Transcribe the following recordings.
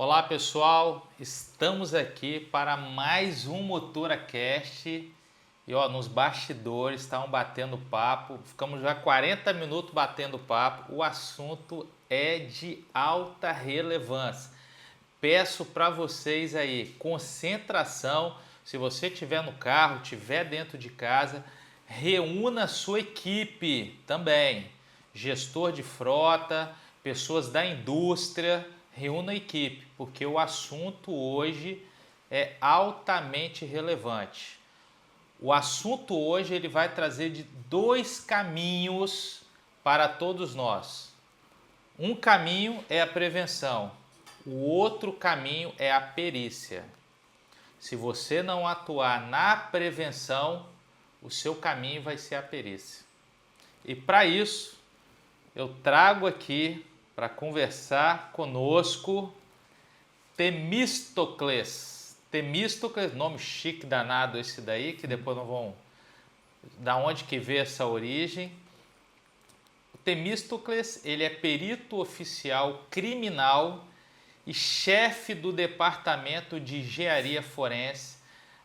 Olá pessoal, estamos aqui para mais um MotoraCast e nos bastidores estavam batendo papo, ficamos já 40 minutos batendo papo, o assunto é de alta relevância. Peço para vocês aí concentração, se você estiver no carro, estiver dentro de casa, reúna a sua equipe também, gestor de frota, pessoas da indústria, reúna a equipe, porque o assunto hoje é altamente relevante. O assunto hoje ele vai trazer de dois caminhos para todos nós. Um caminho é a prevenção, o outro caminho é a perícia. Se você não atuar na prevenção, o seu caminho vai ser a perícia. E para isso, eu trago aqui para conversar conosco Temístocles. Temístocles, nome chique danado esse daí, que depois nós vamos... Da onde que veio essa origem? O Temístocles, ele é perito oficial criminal e chefe do Departamento de Engenharia Forense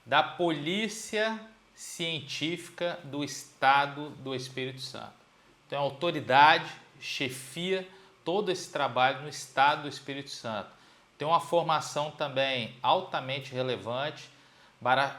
da Polícia Científica do Estado do Espírito Santo. Então, autoridade, chefia todo esse trabalho no Estado do Espírito Santo. Tem uma formação também altamente relevante,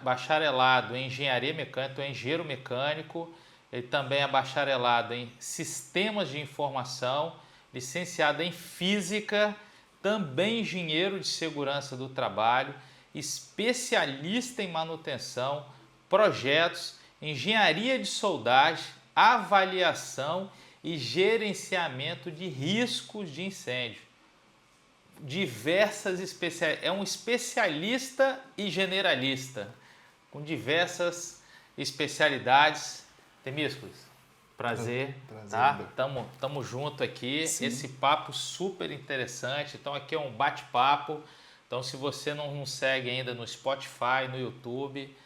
bacharelado em Engenharia Mecânica, é engenheiro mecânico, ele também é bacharelado em Sistemas de Informação, licenciado em Física, também engenheiro de segurança do trabalho, especialista em manutenção, projetos, engenharia de soldagem, avaliação e gerenciamento de riscos de incêndio. É um especialista e generalista, com diversas especialidades. Temístocles, prazer, tá? Tamo junto aqui. Sim. Esse papo super interessante. Então aqui é um bate-papo. Então se você não nos segue ainda no Spotify, no YouTube,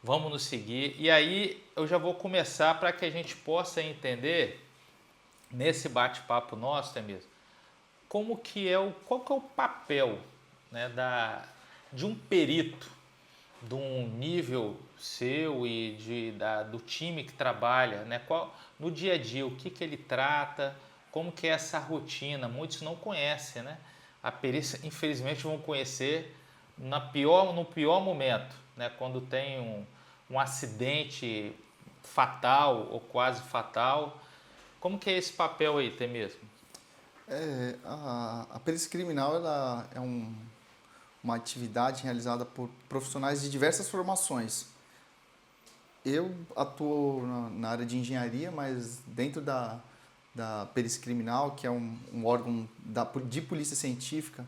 vamos nos seguir. E aí eu já vou começar para que a gente possa entender nesse bate-papo nosso, Temístocles, qual que é o papel, né, de um perito, de um nível seu e do time que trabalha, né, no dia a dia, o que ele trata, como que é essa rotina. Muitos não conhecem, né? A perícia, infelizmente, vão conhecer no pior momento, né, quando tem um acidente fatal ou quase fatal. Como que é esse papel aí, Temístocles? A perícia criminal ela é uma atividade realizada por profissionais de diversas formações. Eu atuo na área de engenharia, mas dentro da perícia criminal, que é um órgão de polícia científica,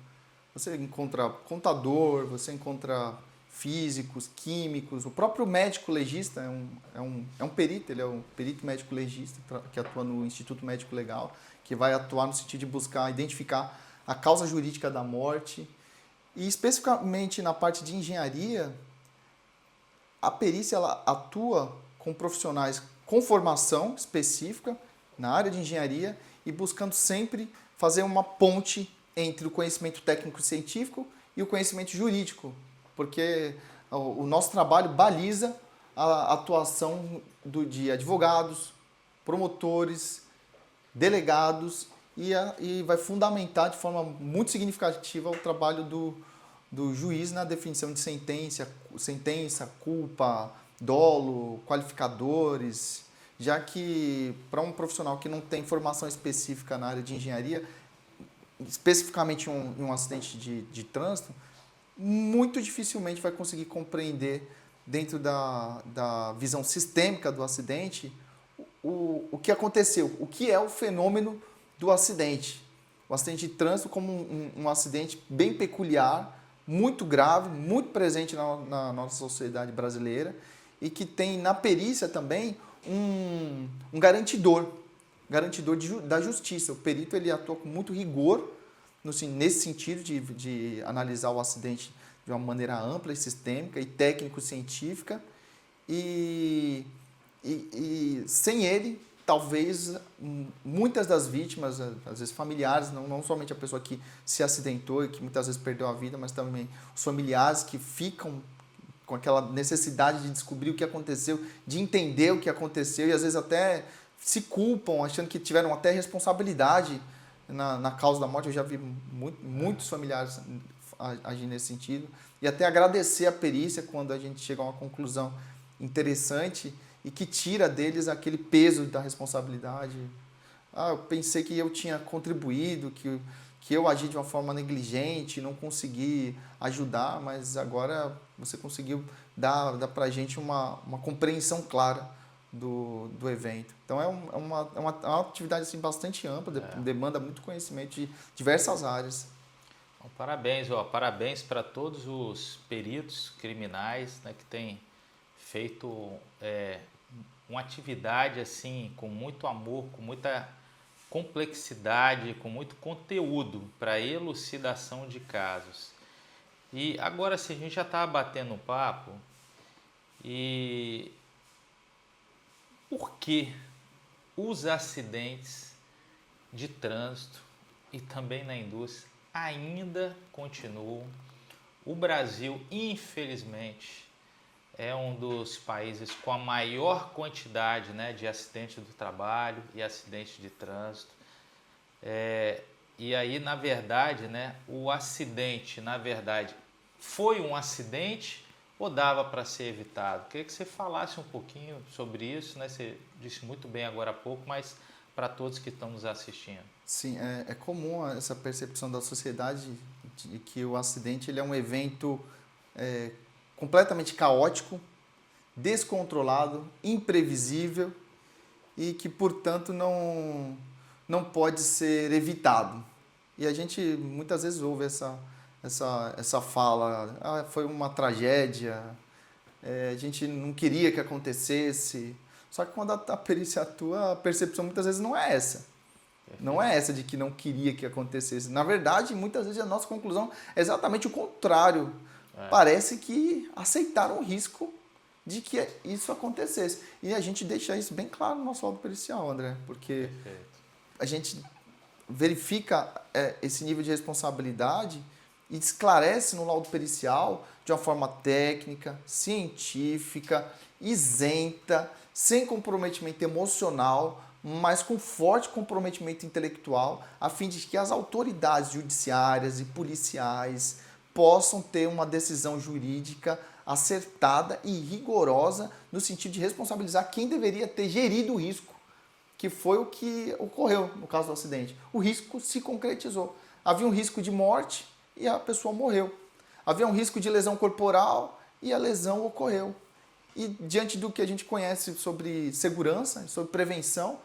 você encontra contador, você encontra físicos, químicos, o próprio médico legista é um perito, ele é um perito médico legista que atua no Instituto Médico Legal, que vai atuar no sentido de buscar identificar a causa jurídica da morte. E especificamente na parte de engenharia, a perícia ela atua com profissionais com formação específica na área de engenharia e buscando sempre fazer uma ponte entre o conhecimento técnico-científico e o conhecimento jurídico, porque o nosso trabalho baliza a atuação de advogados, promotores, delegados e vai fundamentar de forma muito significativa o trabalho do juiz na definição de sentença, culpa, dolo, qualificadores, já que para um profissional que não tem formação específica na área de engenharia, especificamente em um acidente de trânsito, muito dificilmente vai conseguir compreender dentro da visão sistêmica do acidente o que aconteceu, o que é o fenômeno do acidente. O acidente de trânsito como um acidente bem peculiar, muito grave, muito presente na nossa sociedade brasileira e que tem na perícia também um garantidor da justiça. O perito ele atua com muito rigor nesse sentido de analisar o acidente de uma maneira ampla e sistêmica e técnico-científica e sem ele talvez muitas das vítimas, às vezes familiares, não somente a pessoa que se acidentou e que muitas vezes perdeu a vida, mas também os familiares que ficam com aquela necessidade de descobrir o que aconteceu, de entender o que aconteceu e às vezes até se culpam, achando que tiveram até responsabilidade na causa da morte. Eu já vi muitos familiares agir nesse sentido. E até agradecer a perícia quando a gente chega a uma conclusão interessante e que tira deles aquele peso da responsabilidade. Eu pensei que eu tinha contribuído, que eu agi de uma forma negligente, não consegui ajudar, mas agora você conseguiu dar para a gente uma compreensão clara do evento. Então é uma atividade assim, bastante ampla, demanda muito conhecimento de diversas áreas. Bom, parabéns para todos os peritos criminais, né, que têm feito uma atividade assim com muito amor, com muita complexidade, com muito conteúdo para elucidação de casos. E agora sim, a gente já estava batendo um papo e por que os acidentes de trânsito e também na indústria ainda continuam? O Brasil, infelizmente, é um dos países com a maior quantidade, né, de acidentes do trabalho e acidentes de trânsito. E aí, na verdade, né, o acidente, foi um acidente ou dava para ser evitado? Queria que você falasse um pouquinho sobre isso, né? Você disse muito bem agora há pouco, mas para todos que estão nos assistindo. Sim, é comum essa percepção da sociedade de que o acidente ele é um evento completamente caótico, descontrolado, imprevisível e que, portanto, não pode ser evitado. E a gente muitas vezes ouve essa fala, foi uma tragédia, a gente não queria que acontecesse. Só que quando a perícia atua, a percepção muitas vezes não é essa. Não é essa de que não queria que acontecesse. Na verdade, muitas vezes a nossa conclusão é exatamente o contrário. Parece que aceitaram o risco de que isso acontecesse. E a gente deixa isso bem claro no nosso laudo pericial, André, porque a gente verifica esse nível de responsabilidade e esclarece no laudo pericial de uma forma técnica, científica, isenta, sem comprometimento emocional, mas com forte comprometimento intelectual, a fim de que as autoridades judiciárias e policiais possam ter uma decisão jurídica acertada e rigorosa no sentido de responsabilizar quem deveria ter gerido o risco, que foi o que ocorreu no caso do acidente. O risco se concretizou. Havia um risco de morte e a pessoa morreu. Havia um risco de lesão corporal e a lesão ocorreu. E diante do que a gente conhece sobre segurança, sobre prevenção,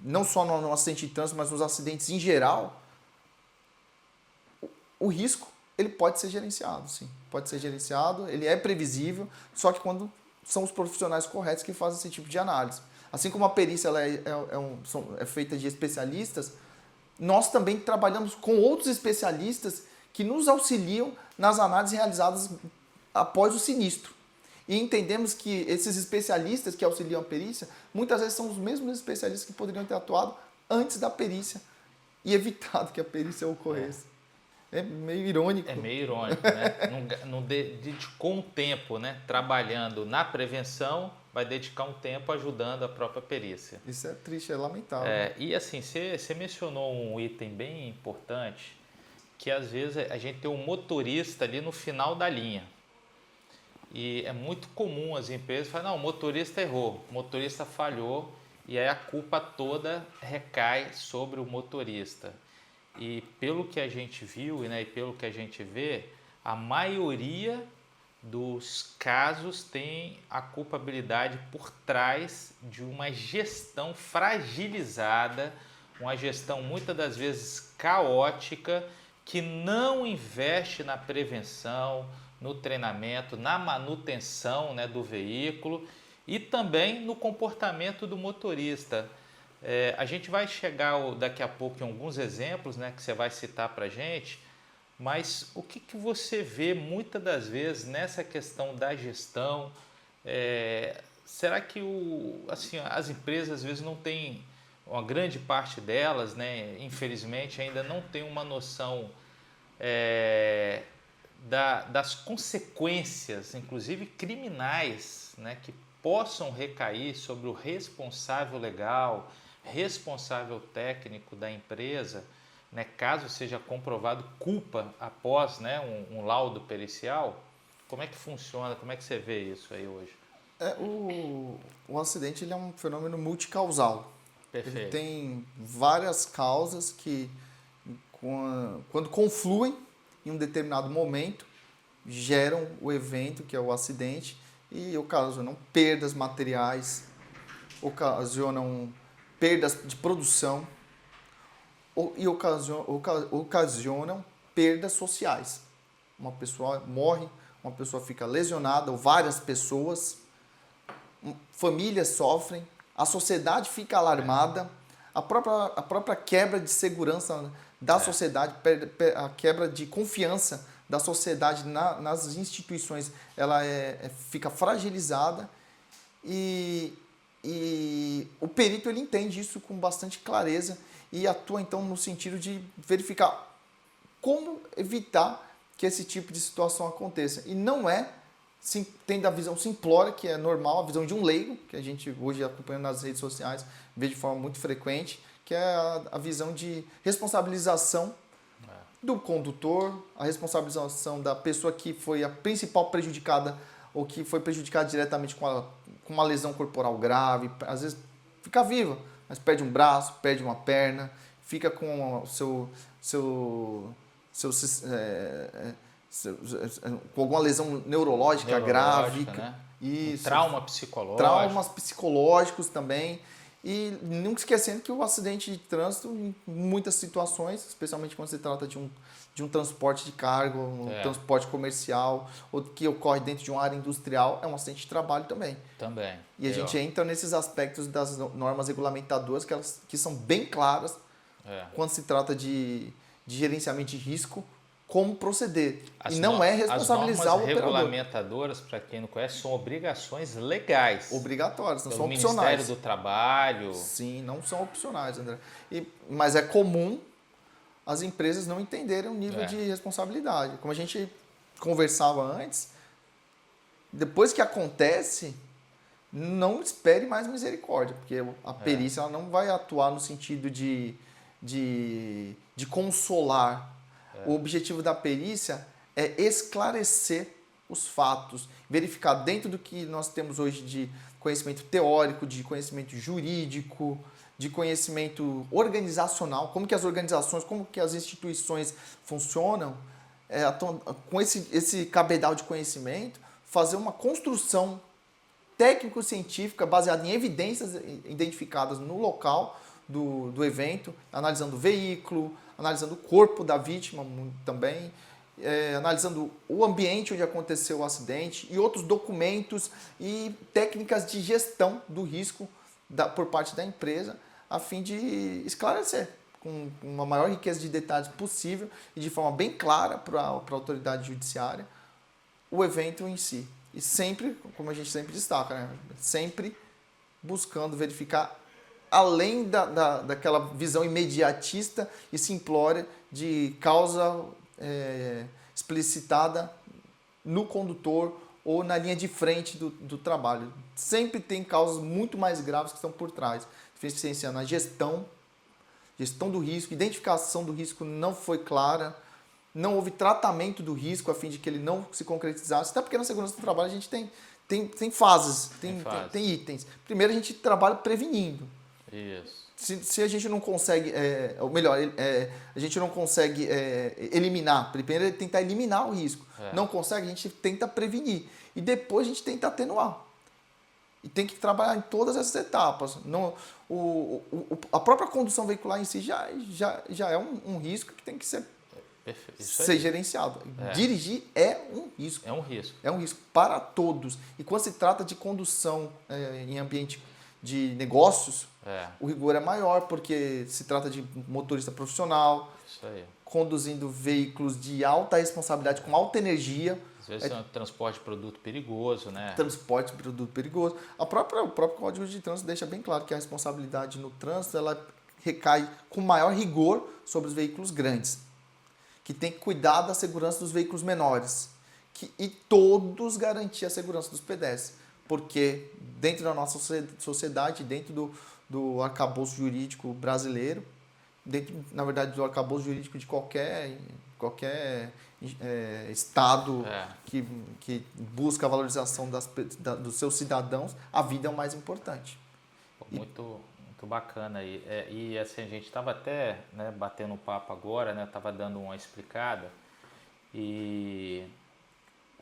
não só no acidente de trânsito, mas nos acidentes em geral, o risco ele pode ser gerenciado, sim. Pode ser gerenciado, ele é previsível, só que quando são os profissionais corretos que fazem esse tipo de análise. Assim como a perícia ela é feita de especialistas, nós também trabalhamos com outros especialistas que nos auxiliam nas análises realizadas após o sinistro. E entendemos que esses especialistas que auxiliam a perícia, muitas vezes são os mesmos especialistas que poderiam ter atuado antes da perícia e evitado que a perícia ocorresse. É meio irônico. É meio irônico, né? Não dedicou um tempo, né, trabalhando na prevenção, vai dedicar um tempo ajudando a própria perícia. Isso é triste, é lamentável. E assim, você mencionou um item bem importante, que às vezes a gente tem um motorista ali no final da linha. E é muito comum as empresas falarem, não, o motorista errou, o motorista falhou, e aí a culpa toda recai sobre o motorista. E pelo que a gente viu, né, e pelo que a gente vê, a maioria dos casos tem a culpabilidade por trás de uma gestão fragilizada, uma gestão muitas das vezes caótica, que não investe na prevenção, no treinamento, na manutenção, né, do veículo e também no comportamento do motorista. A gente vai chegar daqui a pouco em alguns exemplos, né, que você vai citar para a gente, mas o que você vê muitas das vezes nessa questão da gestão? será que assim, as empresas às vezes não têm, uma grande parte delas, né, infelizmente, ainda não tem uma noção das consequências, inclusive criminais, né, que possam recair sobre o responsável legal, responsável técnico da empresa, né, caso seja comprovado culpa após, né, um laudo pericial? Como é que funciona? Como é que você vê isso aí hoje? O acidente ele é um fenômeno multicausal. Ele Perfeito. tem várias causas que, quando confluem em um determinado momento, geram o evento, que é o acidente, e ocasionam perdas materiais, ocasionam perdas de produção e ocasionam perdas sociais. Uma pessoa morre, uma pessoa fica lesionada, ou várias pessoas, famílias sofrem, a sociedade fica alarmada, a própria quebra de segurança da sociedade, a quebra de confiança da sociedade nas instituições, ela fica fragilizada e o perito ele entende isso com bastante clareza e atua então no sentido de verificar como evitar que esse tipo de situação aconteça. E não tendo a visão simplória, que é normal, a visão de um leigo, que a gente hoje acompanhando nas redes sociais, vê de forma muito frequente, que é a visão de responsabilização do condutor, a responsabilização da pessoa que foi a principal prejudicada ou que foi prejudicada diretamente com uma lesão corporal grave, às vezes fica viva, mas perde um braço, perde uma perna, fica com com alguma lesão neurológica grave. Né? Isso. Trauma psicológico. Traumas psicológicos também. E nunca esquecendo que o acidente de trânsito, em muitas situações, especialmente quando se trata de um transporte de carga, transporte comercial, ou que ocorre dentro de uma área industrial, é um acidente de trabalho também. Também. E a gente entra nesses aspectos das normas regulamentadoras, que são bem claras quando se trata de gerenciamento de risco, como proceder. E não é responsabilizar o operador. As normas regulamentadoras, para quem não conhece, são obrigações legais. Obrigatórias, não são opcionais. Ministério do Trabalho. Sim, não são opcionais, André. Mas é comum as empresas não entenderem o nível de responsabilidade. Como a gente conversava antes, depois que acontece, não espere mais misericórdia, porque a perícia ela não vai atuar no sentido de consolar. O objetivo da perícia é esclarecer os fatos, verificar dentro do que nós temos hoje de conhecimento teórico, de conhecimento jurídico, de conhecimento organizacional, como que as organizações, como que as instituições funcionam, com esse cabedal de conhecimento, fazer uma construção técnico-científica baseada em evidências identificadas no local do evento, analisando o veículo, analisando o corpo da vítima também, analisando o ambiente onde aconteceu o acidente e outros documentos e técnicas de gestão do risco por parte da empresa, a fim de esclarecer com uma maior riqueza de detalhes possível e de forma bem clara para a autoridade judiciária o evento em si. E sempre, como a gente sempre destaca, né? Sempre buscando verificar além daquela visão imediatista e simplória de causa explicitada no condutor ou na linha de frente do trabalho. Sempre tem causas muito mais graves que estão por trás. Deficiência na gestão do risco, identificação do risco não foi clara, não houve tratamento do risco a fim de que ele não se concretizasse, até porque na segurança do trabalho a gente tem fases, tem itens. Primeiro a gente trabalha prevenindo. Isso. Se a gente não consegue, ou melhor, a gente não consegue eliminar, primeiro é tentar eliminar o risco. Não consegue, a gente tenta prevenir. E depois a gente tenta atenuar. E tem que trabalhar em todas essas etapas. A própria condução veicular em si já é um risco que tem que ser gerenciado. Dirigir é um risco. É um risco. É um risco para todos. E quando se trata de condução em ambiente de negócios, o rigor é maior, porque se trata de motorista profissional, conduzindo veículos de alta responsabilidade, com alta energia, Às vezes é um transporte de produto perigoso, né? Transporte de produto perigoso. O próprio Código de Trânsito deixa bem claro que a responsabilidade no trânsito ela recai com maior rigor sobre os veículos grandes, que tem que cuidar da segurança dos veículos menores e todos garantir a segurança dos pedestres, porque dentro da nossa sociedade, dentro do arcabouço jurídico brasileiro, dentro, na verdade, do arcabouço jurídico de qualquer Estado que busca a valorização dos seus cidadãos, a vida é o mais importante. Muito bacana aí. E assim, a gente estava até, né, batendo um papo agora, né, estava dando uma explicada e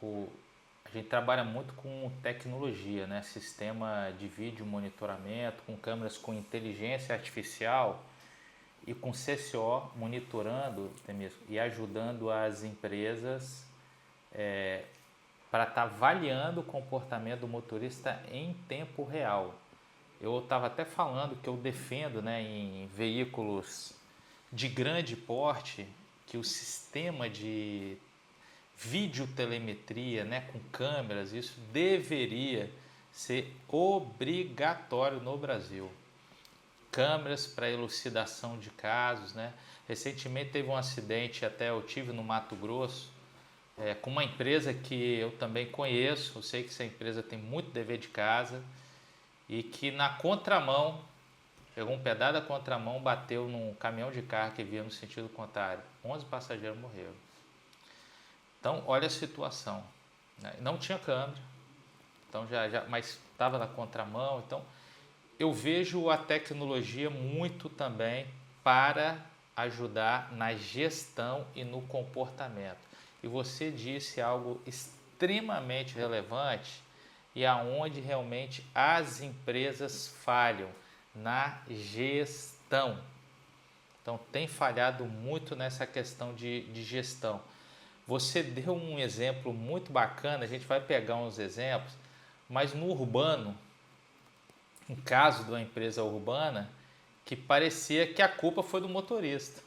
a gente trabalha muito com tecnologia, né, sistema de vídeo monitoramento, com câmeras com inteligência artificial e com CCO monitorando e ajudando as empresas para estar avaliando o comportamento do motorista em tempo real. Eu estava até falando que eu defendo, né, em veículos de grande porte, que o sistema de videotelemetria, né, com câmeras, isso deveria ser obrigatório no Brasil. Câmeras para elucidação de casos, né? Recentemente teve um acidente, até eu tive no Mato Grosso, com uma empresa que eu também conheço, eu sei que essa empresa tem muito dever de casa, e que na contramão, pegou um pedaço da contramão, bateu num caminhão de carro que vinha no sentido contrário. 11 passageiros morreram. Então, olha a situação, né? Não tinha câmera, então mas estava na contramão. Então, eu vejo a tecnologia muito também para ajudar na gestão e no comportamento. E você disse algo extremamente relevante e aonde realmente as empresas falham na gestão. Então, tem falhado muito nessa questão de gestão. Você deu um exemplo muito bacana, a gente vai pegar uns exemplos, mas no urbano, um caso de uma empresa urbana, que parecia que a culpa foi do motorista.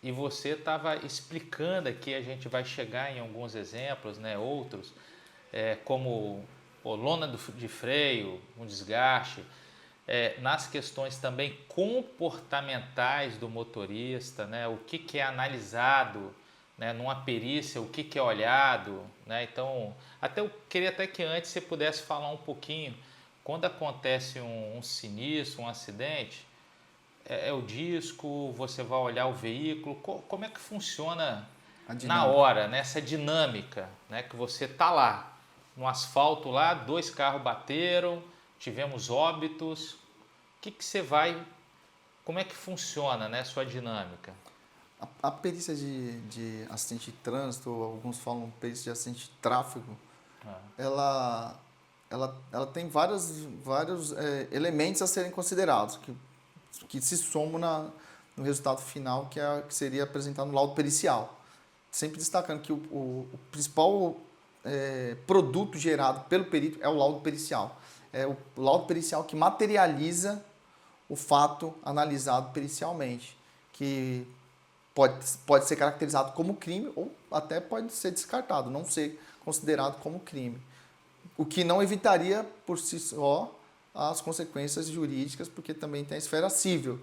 E você estava explicando aqui, a gente vai chegar em alguns exemplos, né, outros, como lona de freio, um desgaste, nas questões também comportamentais do motorista, né, o que é analisado, né, numa perícia, o que é olhado, né? Então, eu queria até que antes você pudesse falar um pouquinho, quando acontece um sinistro, um acidente, o disco, você vai olhar o veículo, como é que funciona na hora, nessa dinâmica, né, que você está lá, no asfalto lá, 2 carros bateram, tivemos óbitos, como é que funciona, né, sua dinâmica? A perícia de acidente de trânsito, alguns falam perícia de acidente de tráfego, ela tem vários elementos a serem considerados, que se somam no resultado final, que seria apresentado no laudo pericial. Sempre destacando que o principal produto gerado pelo perito é o laudo pericial. É o laudo pericial que materializa o fato analisado pericialmente, que pode ser caracterizado como crime ou até pode ser descartado, não ser considerado como crime. O que não evitaria por si só as consequências jurídicas, porque também tem a esfera civil,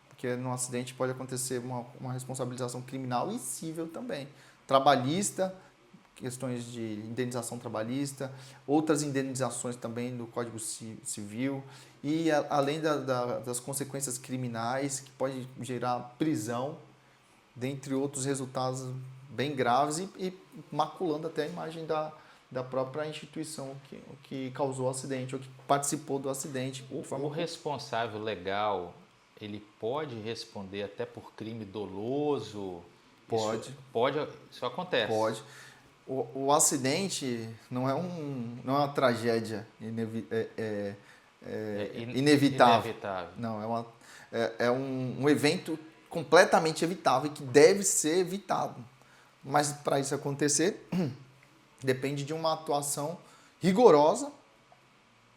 porque no acidente pode acontecer uma responsabilização criminal e civil também. Trabalhista, questões de indenização trabalhista, outras indenizações também do Código Civil, e além das consequências criminais, que pode gerar prisão, dentre outros resultados bem graves e maculando até a imagem da própria instituição que causou o acidente ou que participou do acidente. O responsável legal, ele pode responder até por crime doloso? Pode. Isso acontece? Pode. O acidente não é uma tragédia inevitável. Não, é um evento completamente evitável e que deve ser evitado. Mas para isso acontecer, depende de uma atuação rigorosa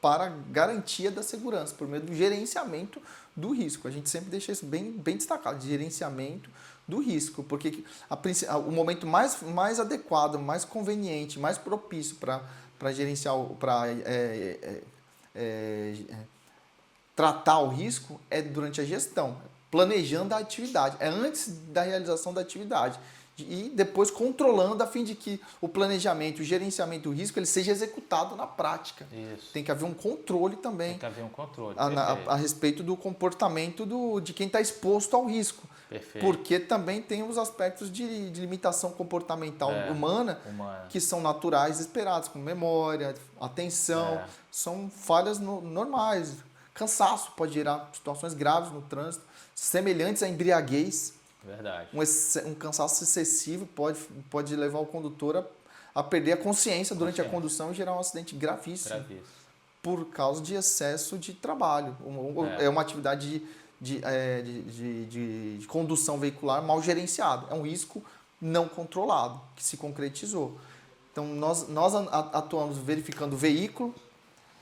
para garantia da segurança, por meio do gerenciamento do risco. A gente sempre deixa isso bem destacado, gerenciamento do risco, porque o momento mais adequado, mais conveniente, mais propício para gerenciar, para tratar o risco é durante a gestão, planejando a atividade, é antes da realização da atividade e depois controlando a fim de que o planejamento, o gerenciamento do risco ele seja executado na prática. Isso. Tem que haver um controle também. Tem que haver um controle. A respeito do comportamento de quem está exposto ao risco. Perfeito. Porque também tem os aspectos de limitação comportamental humana que são naturais e esperados, como memória, atenção, são falhas normais. Cansaço pode gerar situações graves no trânsito, semelhantes à embriaguez. Verdade. Um cansaço excessivo pode levar o condutor a perder a consciência durante a condução e gerar um acidente gravíssimo. Por causa de excesso de trabalho. É uma atividade de condução veicular mal gerenciada. É um risco não controlado que se concretizou. Então, nós atuamos verificando o veículo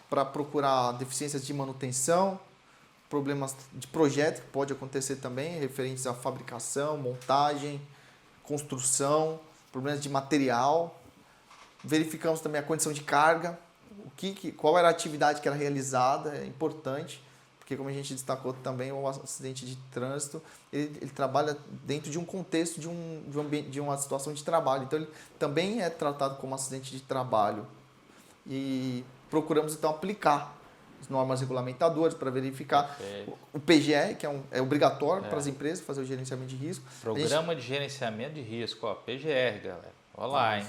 para procurar deficiências de manutenção, problemas de projeto que pode acontecer também, referentes à fabricação, montagem, construção, problemas de material. Verificamos também a condição de carga, qual era a atividade que era realizada, é importante, porque como a gente destacou também, o acidente de trânsito, ele trabalha dentro de um contexto de uma situação de trabalho, então ele também é tratado como acidente de trabalho. E procuramos então aplicar as normas regulamentadoras para verificar o PGR, que é obrigatório para as empresas fazer o gerenciamento de risco. Programa de gerenciamento de risco, PGR, galera. Olha lá, hein?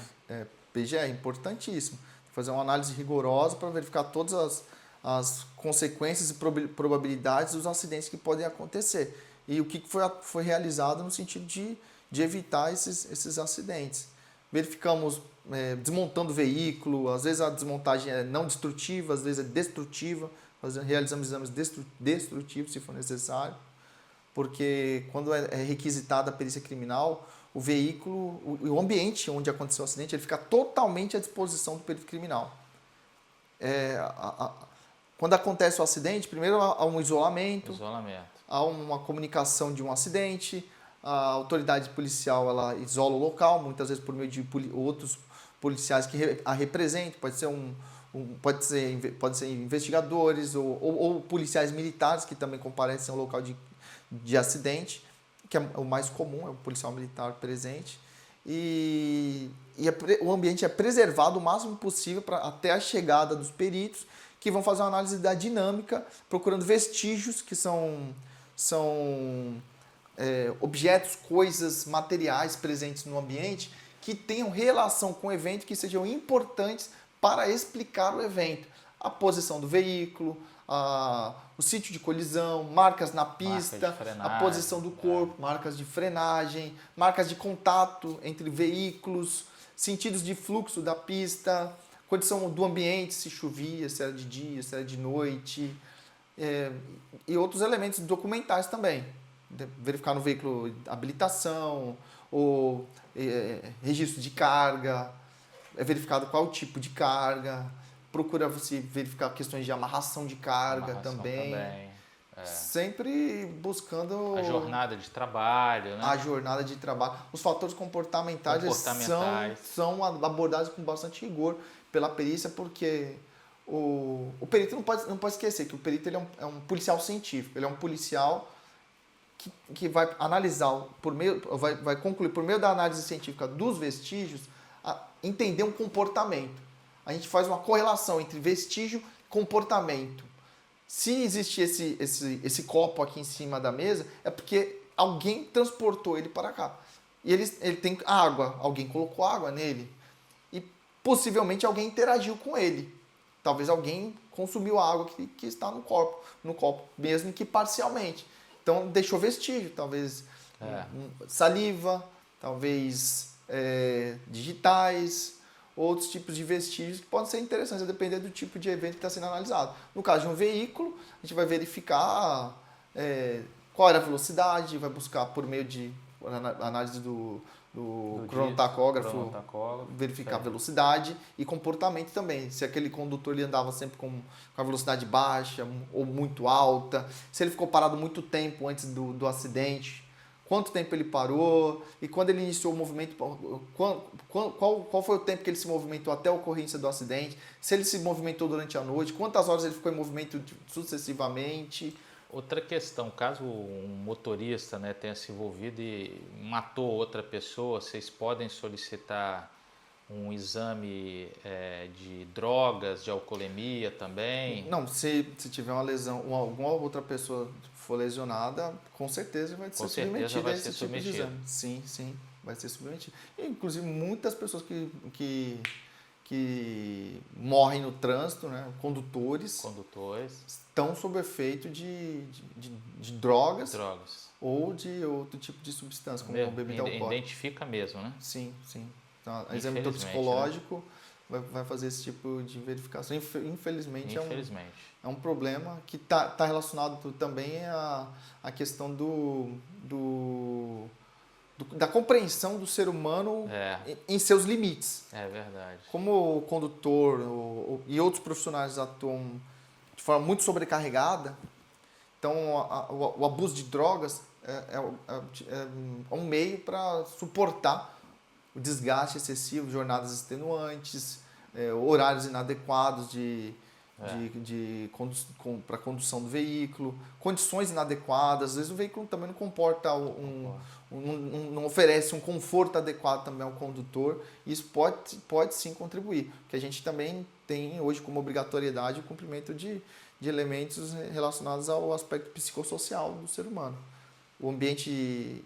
PGR, importantíssimo. Fazer uma análise rigorosa para verificar todas as consequências e probabilidades dos acidentes que podem acontecer. E o que foi realizado no sentido de evitar esses acidentes. Verificamos desmontando o veículo, às vezes a desmontagem é não destrutiva, às vezes é destrutiva, realizamos exames destrutivos se for necessário, porque quando é requisitada a perícia criminal, o veículo, o ambiente onde aconteceu o acidente, ele fica totalmente à disposição do perito criminal. Quando acontece o acidente, primeiro há um isolamento, há uma comunicação de um acidente, a autoridade policial ela isola o local, muitas vezes por meio de outros policiais que a representam, pode ser investigadores ou policiais militares que também comparecem ao local de acidente, que é o mais comum, é o policial militar presente. O ambiente é preservado o máximo possível até a chegada dos peritos, que vão fazer uma análise da dinâmica, procurando vestígios que são objetos, coisas, materiais presentes no ambiente que tenham relação com o evento, que sejam importantes para explicar o evento. A posição do veículo, o sítio de colisão, marcas na pista, a posição do corpo, marcas de frenagem, marcas de contato entre veículos, sentidos de fluxo da pista, condição do ambiente, se chovia, se era de dia, se era de noite, e outros elementos documentais também. Verificar no veículo habilitação, ou registro de carga, é verificado qual o tipo de carga, procura-se verificar questões de amarração de carga também. Sempre buscando a jornada de trabalho, né? A jornada de trabalho. Os fatores comportamentais são abordados com bastante rigor pela perícia, porque o perito não pode esquecer que o perito ele é um policial científico, ele é um policial que vai analisar, vai concluir por meio da análise científica dos vestígios, entender um comportamento. A gente faz uma correlação entre vestígio e comportamento. Se existe esse copo aqui em cima da mesa, é porque alguém transportou ele para cá. E ele tem água, alguém colocou água nele. E possivelmente alguém interagiu com ele. Talvez alguém consumiu a água que está no copo, mesmo que parcialmente. Então deixou vestígio, talvez saliva, talvez digitais, outros tipos de vestígios que podem ser interessantes, a depender do tipo de evento que está sendo analisado. No caso de um veículo, a gente vai verificar qual era a velocidade, vai buscar por meio de análise do cronotacógrafo, verificar velocidade e comportamento também. Se aquele condutor ele andava sempre com a velocidade baixa ou muito alta, se ele ficou parado muito tempo antes do acidente, quanto tempo ele parou, e quando ele iniciou o movimento, qual foi o tempo que ele se movimentou até a ocorrência do acidente, se ele se movimentou durante a noite, quantas horas ele ficou em movimento sucessivamente. Outra questão, caso um motorista, né, tenha se envolvido e matou outra pessoa, vocês podem solicitar um exame de drogas, de alcoolemia também? Não, se tiver uma lesão, alguma outra pessoa for lesionada, com certeza vai ser submetida a esse tipo de exame. Sim, sim, vai ser submetido. E, inclusive, muitas pessoas que morrem no trânsito, né, condutores, estão sob efeito de drogas ou de outro tipo de substância, como bebida alcoólica. Identifica mesmo, né? Sim, sim. Então, o exame toxicológico, né, vai fazer esse tipo de verificação. Infelizmente. É um problema que está relacionado também à questão da compreensão do ser humano em seus limites. É verdade. Como o condutor e outros profissionais atuam de forma muito sobrecarregada, então o abuso de drogas é um meio para suportar o desgaste excessivo, jornadas extenuantes, horários inadequados para condução do veículo, condições inadequadas. Às vezes o veículo também não comporta não oferece um conforto adequado também ao condutor. Isso pode sim contribuir, porque a gente também tem hoje como obrigatoriedade o cumprimento de elementos relacionados ao aspecto psicossocial do ser humano. O ambiente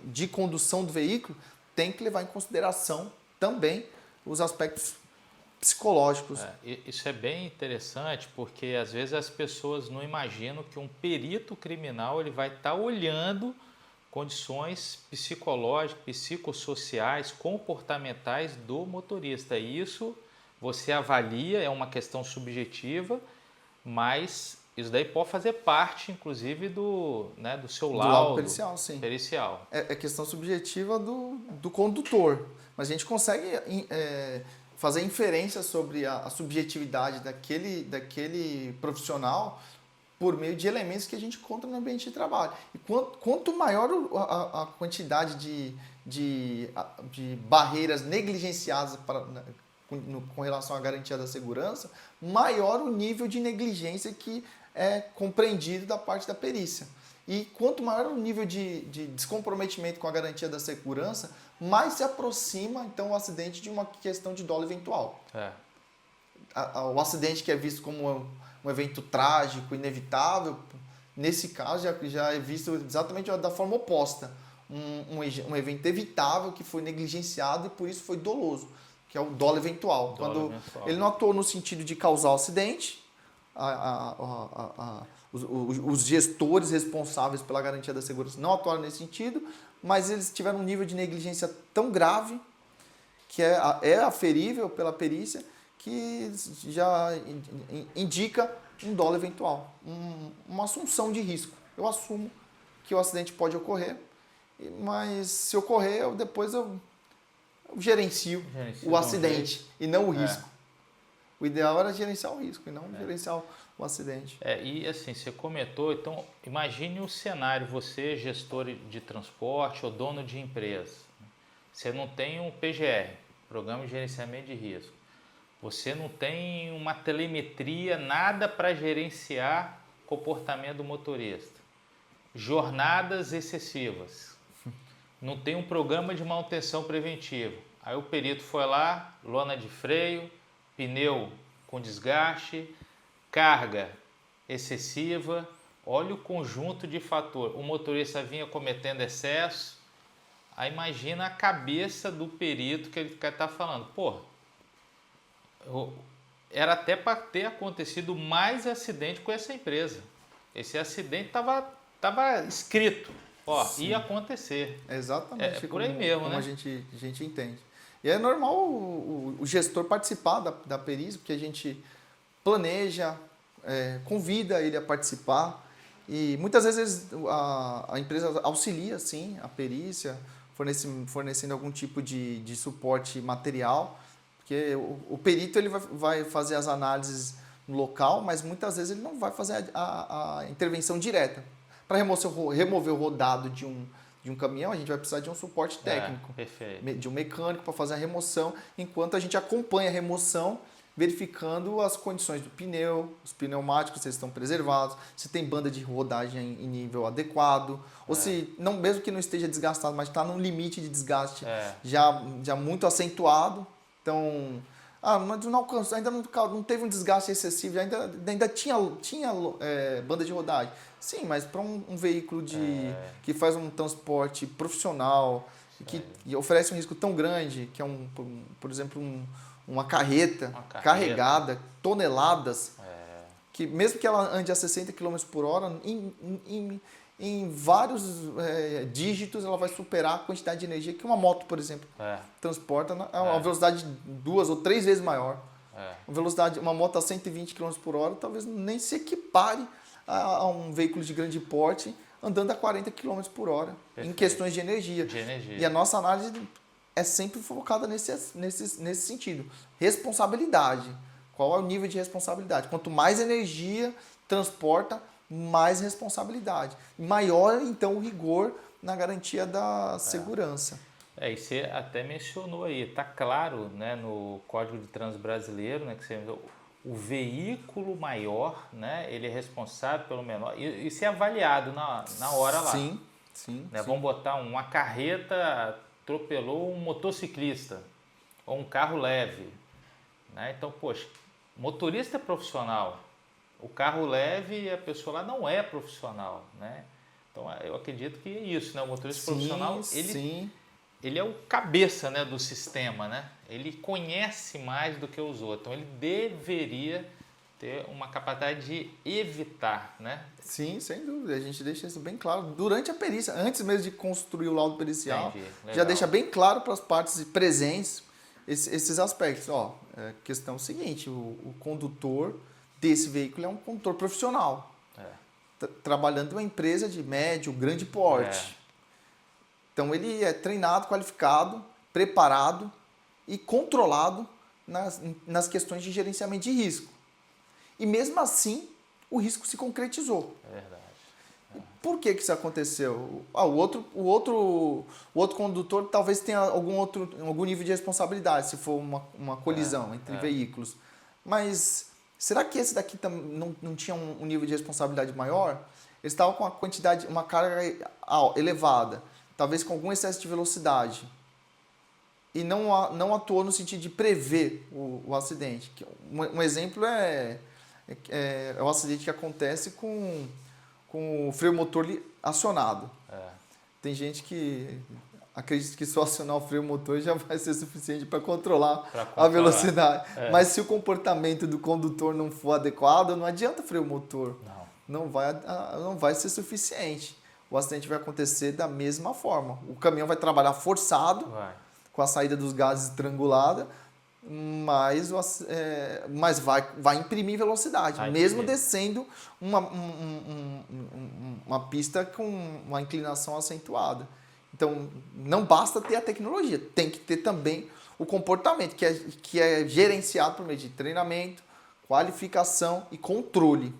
de condução do veículo tem que levar em consideração também os aspectos psicológicos. Isso é bem interessante, porque às vezes as pessoas não imaginam que um perito criminal ele vai estar olhando condições psicológicas, psicossociais, comportamentais do motorista. E isso você avalia, é uma questão subjetiva, mas isso daí pode fazer parte, inclusive, do seu laudo pericial, sim. Pericial. É questão subjetiva do condutor, mas a gente consegue fazer inferência sobre a subjetividade daquele profissional por meio de elementos que a gente encontra no ambiente de trabalho. E quanto maior a quantidade de barreiras negligenciadas com relação à garantia da segurança, maior o nível de negligência que é compreendido da parte da perícia. E quanto maior o nível de descomprometimento com a garantia da segurança, mais se aproxima então o acidente de uma questão de dolo eventual. O acidente que é visto como um evento trágico, inevitável, nesse caso já é visto exatamente da forma oposta. Um evento evitável que foi negligenciado e por isso foi doloso, que é o dolo eventual. Quando ele não atuou no sentido de causar o acidente, os gestores responsáveis pela garantia da segurança não atuaram nesse sentido, mas eles tiveram um nível de negligência tão grave que é aferível pela perícia, que já indica um dolo eventual, uma assunção de risco. Eu assumo que o acidente pode ocorrer, mas se ocorrer, depois eu gerencio o acidente e não o risco. O ideal era gerenciar o risco e não gerenciar o acidente. E assim, você comentou, então imagine o cenário, você gestor de transporte ou dono de empresa, você não tem um PGR, Programa de Gerenciamento de Risco, você não tem uma telemetria, nada para gerenciar comportamento do motorista, jornadas excessivas, não tem um programa de manutenção preventiva. Aí o perito foi lá, lona de freio, pneu com desgaste, carga excessiva, olha o conjunto de fatores. O motorista vinha cometendo excesso, aí imagina a cabeça do perito que ele está falando. Era até para ter acontecido mais acidente com essa empresa. Esse acidente estava escrito, ia acontecer. Exatamente. Por aí mesmo, como né? A gente entende. E é normal o gestor participar da perícia, porque a gente planeja, convida ele a participar e muitas vezes a empresa auxilia, sim, a perícia, fornecendo algum tipo de suporte material, porque o perito ele vai fazer as análises no local, mas muitas vezes ele não vai fazer a intervenção direta. Para remover o rodado de um de um caminhão, a gente vai precisar de um suporte técnico, perfeito. de um mecânico para fazer a remoção, enquanto a gente acompanha a remoção, verificando as condições do pneu, os pneumáticos, se eles estão preservados, se tem banda de rodagem em nível adequado, ou se, não, mesmo que não esteja desgastado, mas está num limite de desgaste já muito acentuado. Então, mas não alcançou, ainda não teve um desgaste excessivo, ainda tinha banda de rodagem. Sim, mas para um veículo que faz um transporte profissional, que oferece um risco tão grande, que é, por exemplo, uma carreta carregada, toneladas, que mesmo que ela ande a 60 km por hora, em vários dígitos ela vai superar a quantidade de energia que uma moto, por exemplo, transporta a uma velocidade 2 ou 3 vezes maior. Uma moto a 120 km por hora talvez nem se equipare a um veículo de grande porte andando a 40 km por hora. Perfeito. Em questões de energia. E a nossa análise é sempre focada nesse sentido. Responsabilidade. Qual é o nível de responsabilidade? Quanto mais energia transporta, mais responsabilidade. Maior, então, o rigor na garantia da segurança. E você até mencionou aí, está claro, né, no Código de Trânsito Brasileiro, né, que o veículo maior, né, ele é responsável pelo menor. Isso é avaliado na hora lá. Sim. Vamos botar uma carreta atropelou um motociclista ou um carro leve. Né? Então, poxa, motorista é profissional. O carro leve, a pessoa lá não é profissional, né? Então, eu acredito que é isso, né? O motorista profissional, ele é o cabeça, né, do sistema, né? Ele conhece mais do que os outros. Então, ele deveria ter uma capacidade de evitar, né? Sim, sem dúvida. A gente deixa isso bem claro durante a perícia, antes mesmo de construir o laudo pericial. Já deixa bem claro para as partes presentes esses aspectos. Questão seguinte, o condutor desse veículo é um condutor profissional, trabalhando em uma empresa de médio, grande porte. Então ele é treinado, qualificado, preparado e controlado nas questões de gerenciamento de risco. E mesmo assim, o risco se concretizou. É verdade. Por que isso aconteceu? O outro condutor talvez tenha algum nível de responsabilidade, se for uma colisão entre veículos. Mas será que esse daqui não tinha um nível de responsabilidade maior? Ele estava com uma carga elevada, talvez com algum excesso de velocidade. E não atuou no sentido de prever o acidente. Um exemplo é o acidente que acontece com o freio motor acionado. Tem gente que acredita que só acionar o freio motor já vai ser suficiente para controlar a velocidade. Mas se o comportamento do condutor não for adequado, não adianta freio motor. Não vai ser suficiente. O acidente vai acontecer da mesma forma. O caminhão vai trabalhar forçado, com a saída dos gases estrangulada, mas vai imprimir velocidade, mesmo descendo uma pista com uma inclinação acentuada. Então, não basta ter a tecnologia, tem que ter também o comportamento, que é gerenciado por meio de treinamento, qualificação e controle.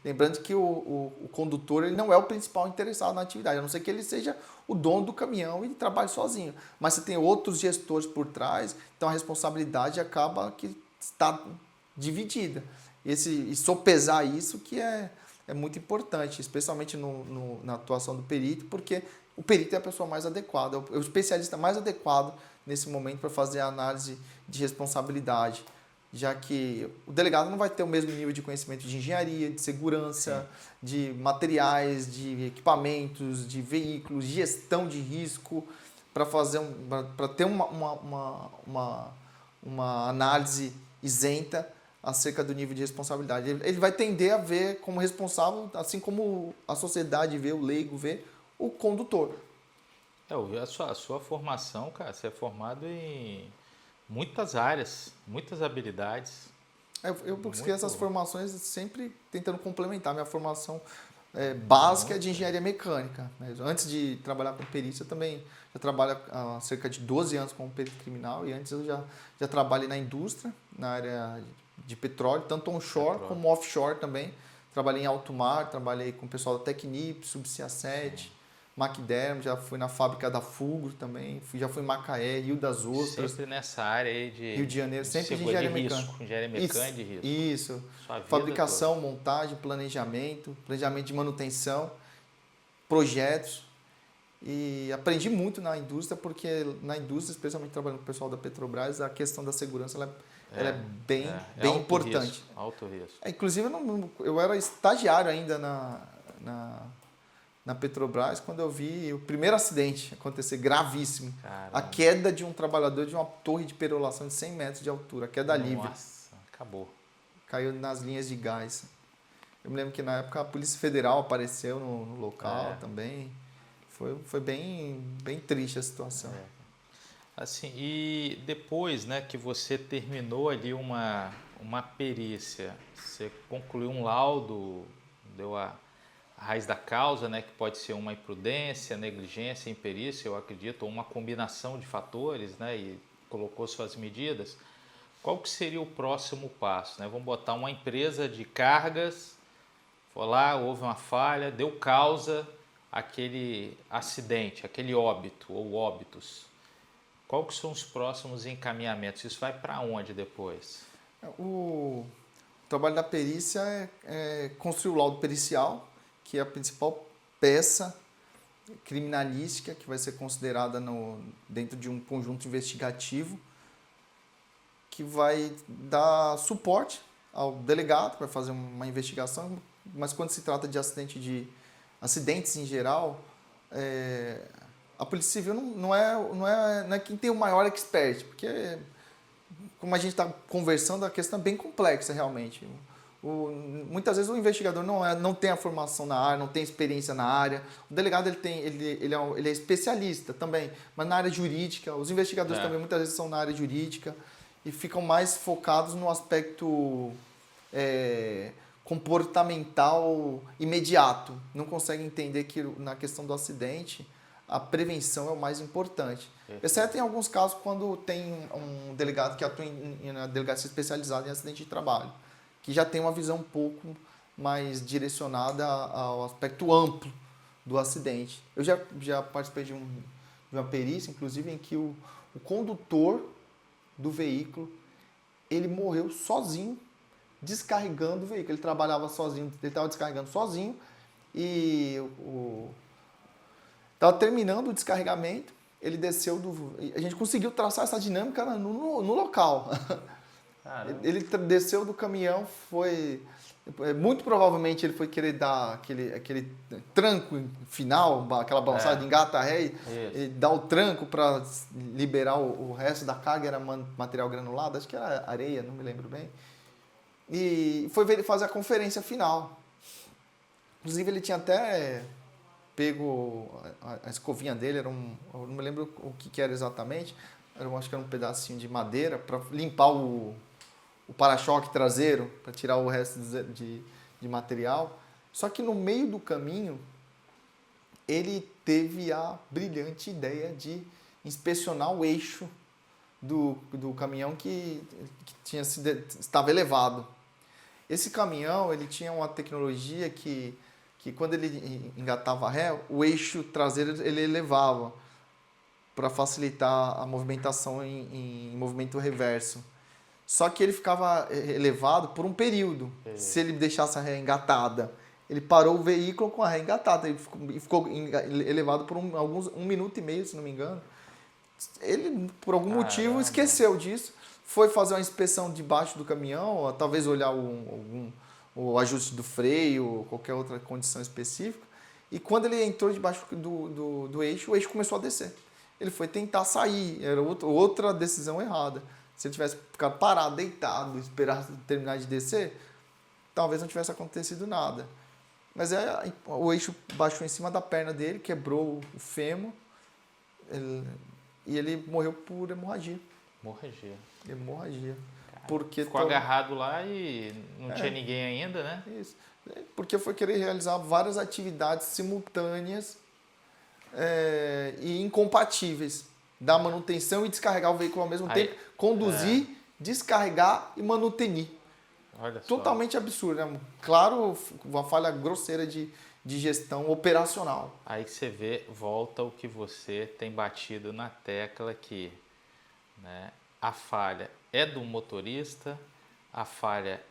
Lembrando que o condutor ele não é o principal interessado na atividade, a não ser que ele seja o dono do caminhão e trabalhe sozinho. Mas você tem outros gestores por trás, então a responsabilidade acaba que está dividida. E sopesar isso que é muito importante, especialmente na atuação do perito, porque o perito é a pessoa mais adequada, é o especialista mais adequado nesse momento para fazer a análise de responsabilidade, já que o delegado não vai ter o mesmo nível de conhecimento de engenharia, de segurança, de materiais, de equipamentos, de veículos, gestão de risco, para ter uma análise isenta acerca do nível de responsabilidade. Ele vai tender a ver como responsável, assim como a sociedade vê, o leigo vê, o condutor. A sua formação, cara, você é formado em muitas áreas, muitas habilidades. Eu busquei essas formações sempre tentando complementar. Minha formação básica é de engenharia mecânica. Antes de trabalhar com perícia, eu também já trabalho há cerca de 12 anos como perito criminal. E antes eu já trabalhei na indústria, na área de petróleo, tanto onshore como offshore também. Trabalhei em alto mar, trabalhei com o pessoal da Tecnip, Subsea 7, Macdermo, já fui na fábrica da Fulgro também, já fui em Macaé, Rio das Ostras. Sempre nessa área aí de Rio de Janeiro, sempre de seguro, engenharia de mecânica. risco, engenharia mecânica de risco. Isso. Sua vida Fabricação, montagem, planejamento de manutenção, projetos. E aprendi muito na indústria, porque na indústria, especialmente trabalhando com o pessoal da Petrobras, a questão da segurança ela é bem alto importante. Risco, alto risco. Inclusive, eu era estagiário ainda na Petrobras quando eu vi o primeiro acidente acontecer, gravíssimo. Caramba. A queda de um trabalhador de uma torre de perolação de 100 metros de altura, queda livre. Nossa, acabou. Caiu nas linhas de gás. Eu me lembro que na época a Polícia Federal apareceu no local também. Foi bem triste a situação. Assim, e depois, né, que você terminou ali uma perícia, você concluiu um laudo, deu a raiz da causa, né, que pode ser uma imprudência, negligência, imperícia, eu acredito, ou uma combinação de fatores, né, e colocou suas medidas. Qual que seria o próximo passo, né? Vamos botar uma empresa de cargas, foi lá, houve uma falha, deu causa àquele acidente, aquele óbito ou óbitos. Qual que são os próximos encaminhamentos? Isso vai para onde depois? O trabalho da perícia é construir o laudo pericial, que é a principal peça criminalística que vai ser considerada dentro de um conjunto investigativo, que vai dar suporte ao delegado, que vai fazer uma investigação, mas quando se trata de acidentes em geral, a Polícia Civil não é quem tem o maior expert, porque, como a gente está conversando, a questão é bem complexa realmente. Muitas vezes o investigador não tem a formação na área, não tem experiência na área. O delegado ele é especialista também, mas na área jurídica. Os investigadores também muitas vezes são na área jurídica e ficam mais focados no aspecto comportamental imediato. Não conseguem entender que na questão do acidente a prevenção é o mais importante. Exceto em alguns casos quando tem um delegado que atua na delegacia especializada em acidente de trabalho, que já tem uma visão um pouco mais direcionada ao aspecto amplo do acidente. Eu já participei de uma perícia, inclusive, em que o condutor do veículo, ele morreu sozinho, descarregando o veículo. Ele trabalhava sozinho, ele estava descarregando sozinho e estava terminando o descarregamento, ele desceu a gente conseguiu traçar essa dinâmica no local. Ele desceu do caminhão, muito provavelmente ele foi querer dar aquele tranco final, aquela balançada de engata ré e dar o tranco para liberar o resto da carga, era material granulado, acho que era areia, não me lembro bem. E foi fazer a conferência final. Inclusive ele tinha até pego a escovinha dele, eu não me lembro o que era exatamente, acho que era um pedacinho de madeira para limpar o para-choque traseiro, para tirar o resto de material. Só que no meio do caminho, ele teve a brilhante ideia de inspecionar o eixo do caminhão que estava elevado. Esse caminhão ele tinha uma tecnologia que quando ele engatava ré, o eixo traseiro ele elevava para facilitar a movimentação em movimento reverso. Só que ele ficava elevado por um período. Se ele deixasse a ré engatada, ele parou o veículo com a ré engatada. Ele ficou elevado por um minuto e meio, se não me engano. Ele, por algum motivo, esqueceu disso. Foi fazer uma inspeção debaixo do caminhão, talvez olhar o ajuste do freio, qualquer outra condição específica. E quando ele entrou debaixo do eixo, o eixo começou a descer. Ele foi tentar sair. Era outra decisão errada. Se ele tivesse ficado parado, deitado, esperar terminar de descer, talvez não tivesse acontecido nada. Mas o eixo baixou em cima da perna dele, quebrou o fêmur e ele morreu por hemorragia. Hemorragia. Porque ficou agarrado lá e não tinha ninguém ainda, né? Isso. Porque foi querer realizar várias atividades simultâneas e incompatíveis. Dar manutenção e descarregar o veículo ao mesmo tempo, conduzir, descarregar e manutenir. Olha só. Totalmente absurdo, né? Claro, uma falha grosseira de de gestão operacional. Aí que você vê, volta o que você tem batido na tecla aqui, né? A falha é do motorista, a falha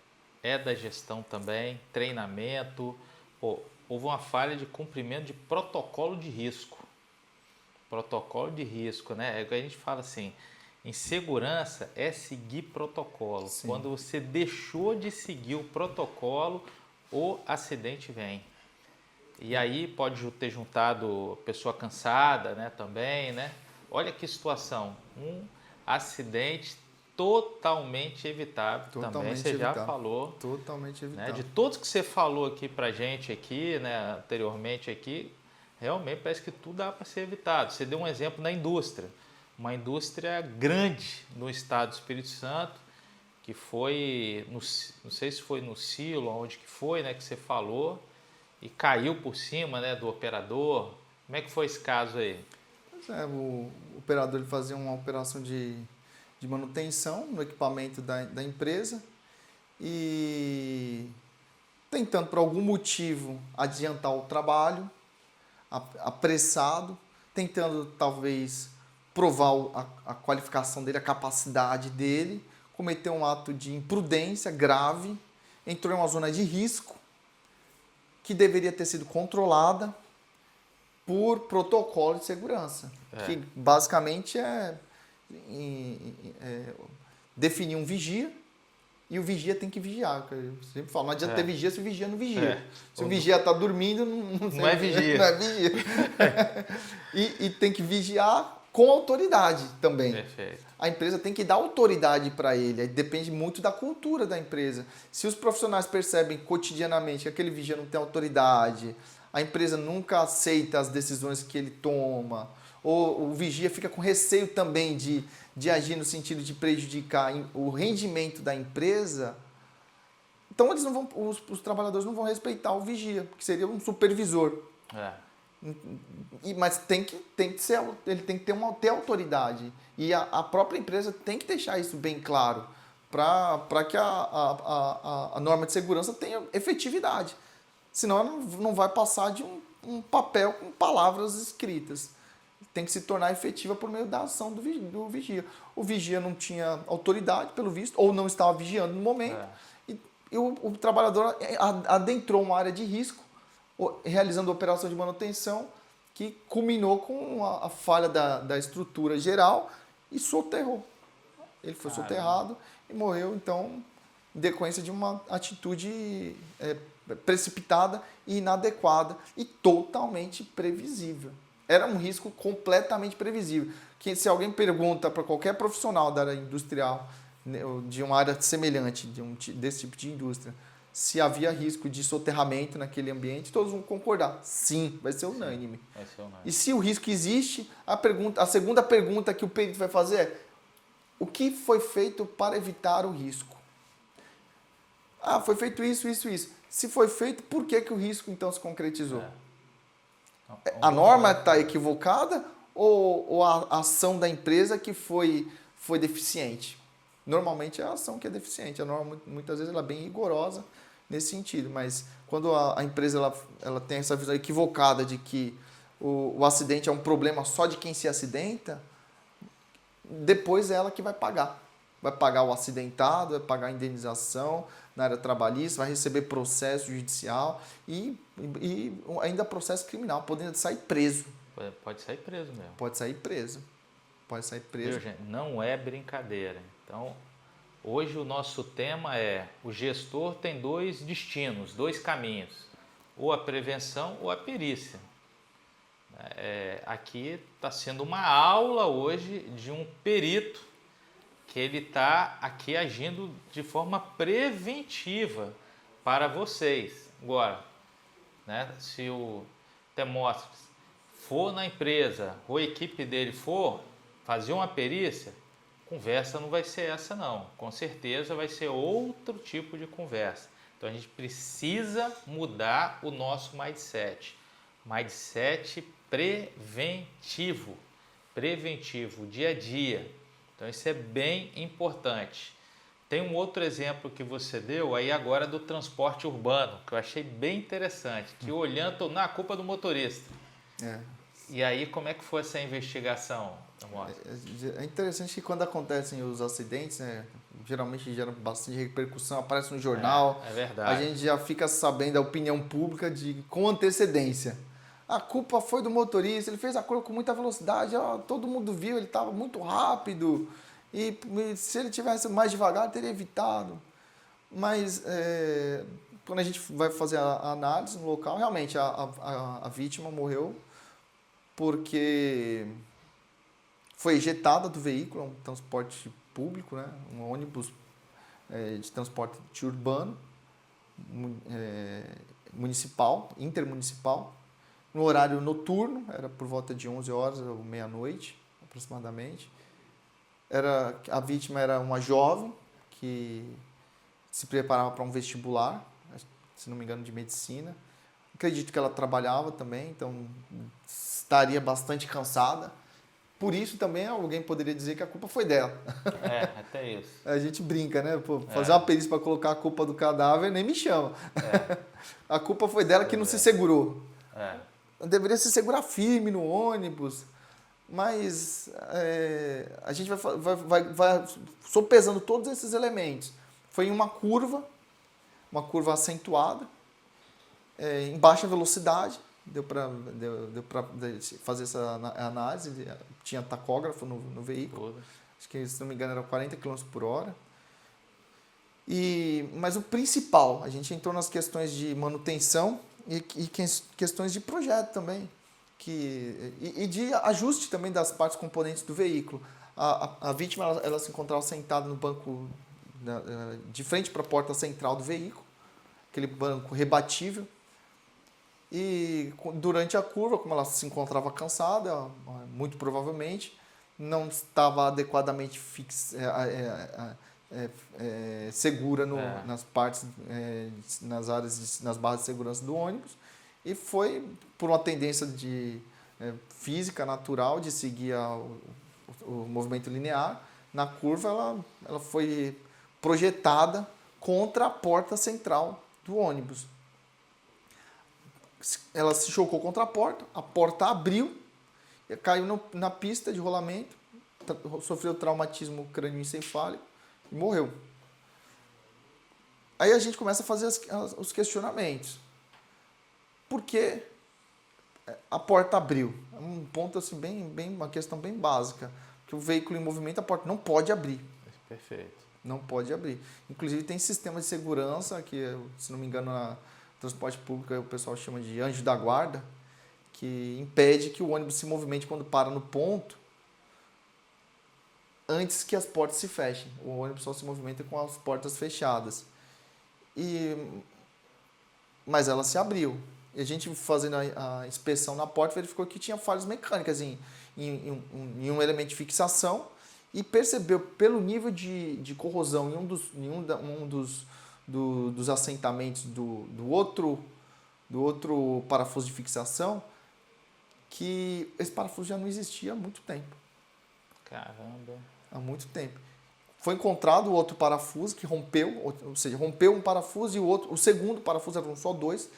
é da gestão também, treinamento. Pô, houve uma falha de cumprimento de protocolo de risco. Protocolo de risco, né? É o que a gente fala assim, em segurança é seguir protocolo. Sim. Quando você deixou de seguir o protocolo, o acidente vem. E aí pode ter juntado pessoa cansada, né, também, né? Olha que situação, um acidente totalmente evitável também, você evitável. já falou. Totalmente evitável. Né? De todos que você falou aqui pra gente aqui, né, anteriormente aqui, realmente parece que tudo dá para ser evitado. Você deu um exemplo na indústria, uma indústria grande no estado do Espírito Santo, que foi, não sei se foi no silo, onde que foi, né, que você falou, e caiu por cima, né, do operador. Como é que foi esse caso aí? O operador ele fazia uma operação de manutenção no equipamento da empresa e tentando por algum motivo adiantar o trabalho, apressado, tentando talvez provar a qualificação dele, a capacidade dele, cometeu um ato de imprudência grave, entrou em uma zona de risco que deveria ter sido controlada por protocolo de segurança, que basicamente é definir um vigia, e o vigia tem que vigiar. Eu sempre falo, não adianta ter vigia se o vigia não vigia. Se o vigia está dormindo, não é vigia. Não é vigia. e tem que vigiar com autoridade também. Perfeito. A empresa tem que dar autoridade para ele. Aí depende muito da cultura da empresa. Se os profissionais percebem cotidianamente que aquele vigia não tem autoridade, a empresa nunca aceita as decisões que ele toma, ou o vigia fica com receio também de agir no sentido de prejudicar o rendimento da empresa, então eles não vão, os trabalhadores não vão respeitar o vigia, que seria um supervisor. Mas tem que ser, ele tem que ter autoridade. E a própria empresa tem que deixar isso bem claro para que a norma de segurança tenha efetividade. Senão ela não vai passar de um papel com palavras escritas. Tem que se tornar efetiva por meio da ação do vigia. O vigia não tinha autoridade, pelo visto, ou não estava vigiando no momento, e o trabalhador adentrou uma área de risco, realizando a operação de manutenção, que culminou com a falha da estrutura geral e soterrou. Ele foi soterrado e morreu, então, em decorrência de uma atitude precipitada e inadequada e totalmente previsível. Era um risco completamente previsível. Que se alguém pergunta para qualquer profissional da área industrial, de uma área semelhante, desse tipo de indústria, se havia risco de soterramento naquele ambiente, todos vão concordar. Sim, vai ser unânime. Vai ser unânime. E se o risco existe, a segunda pergunta que o perito vai fazer é: o que foi feito para evitar o risco? Ah, foi feito isso, isso, isso. Se foi feito, por que o risco então se concretizou? A norma está equivocada ou a ação da empresa que foi deficiente? Normalmente é a ação que é deficiente. A norma, muitas vezes, ela é bem rigorosa nesse sentido. Mas quando a empresa ela tem essa visão equivocada de que o acidente é um problema só de quem se acidenta, depois é ela que vai pagar. Vai pagar o acidentado, vai pagar a indenização na área trabalhista, vai receber processo judicial e ainda processo criminal, podendo sair preso. Pode sair preso mesmo. Pode sair preso. Pode sair preso. Viu, gente? Não é brincadeira. Então, hoje o nosso tema é: o gestor tem dois destinos, dois caminhos, ou a prevenção ou a perícia. Aqui está sendo uma aula hoje de um perito que ele está aqui agindo de forma preventiva para vocês. Agora, né, se o Demóstenes for na empresa ou a equipe dele for fazer uma perícia, conversa não vai ser essa não. Com certeza vai ser outro tipo de conversa. Então a gente precisa mudar o nosso mindset. Mindset preventivo, dia a dia. Então isso é bem importante. Tem um outro exemplo que você deu aí agora do transporte urbano, que eu achei bem interessante, que olhando na culpa do motorista. É. E aí, como é que foi essa investigação, Amós? É interessante que quando acontecem os acidentes, né, geralmente gera bastante repercussão, aparece no jornal, É a verdade. gente já fica sabendo a opinião pública com antecedência. A culpa foi do motorista, ele fez a curva com muita velocidade, ó, todo mundo viu, ele estava muito rápido, e se ele tivesse mais devagar, teria evitado. Mas quando a gente vai fazer a análise no local, realmente a vítima morreu porque foi ejetada do veículo, um transporte público, né? Um ônibus de transporte urbano, municipal, intermunicipal, no horário noturno, era por volta de 11 horas ou meia-noite, aproximadamente. A vítima era uma jovem que se preparava para um vestibular, se não me engano, de medicina. Acredito que ela trabalhava também, então estaria bastante cansada. Por isso também alguém poderia dizer que a culpa foi dela. Até isso. A gente brinca, né? Pô, fazer uma perícia para colocar a culpa do cadáver nem me chama. A culpa foi dela que não se segurou. Deveria se segurar firme no ônibus, mas a gente vai sopesando todos esses elementos. Foi em uma curva acentuada, em baixa velocidade, deu para fazer essa análise, tinha tacógrafo no veículo, acho que se não me engano era 40 km por hora. Mas o principal, a gente entrou nas questões de manutenção e questões de projeto também, e de ajuste também das partes componentes do veículo. A vítima ela se encontrava sentada no banco de frente para a porta central do veículo, aquele banco rebatível, e durante a curva, como ela se encontrava cansada, muito provavelmente não estava adequadamente segura nas partes, nas áreas, nas barras de segurança do ônibus, e foi por uma tendência física natural de seguir o movimento linear. Na curva ela foi projetada contra a porta central do ônibus. Ela se chocou contra a porta abriu, caiu na pista de rolamento, sofreu traumatismo crânioencefálico e morreu. Aí a gente começa a fazer os questionamentos. Por que a porta abriu? É um ponto assim, uma questão bem básica. Que o veículo em movimento, a porta não pode abrir. Perfeito. Não pode abrir. Inclusive tem sistema de segurança, que se não me engano na transporte público o pessoal chama de anjo da guarda, que impede que o ônibus se movimente quando para no ponto, antes que as portas se fechem. O ônibus só se movimenta com as portas fechadas. Mas ela se abriu. E a gente, fazendo a inspeção na porta, verificou que tinha falhas mecânicas em um elemento de fixação, e percebeu pelo nível de corrosão em um dos assentamentos do outro parafuso de fixação, que esse parafuso já não existia há muito tempo. Caramba! Há muito tempo. Foi encontrado o outro parafuso que rompeu, ou seja, rompeu um parafuso, e o segundo parafuso, eram só dois,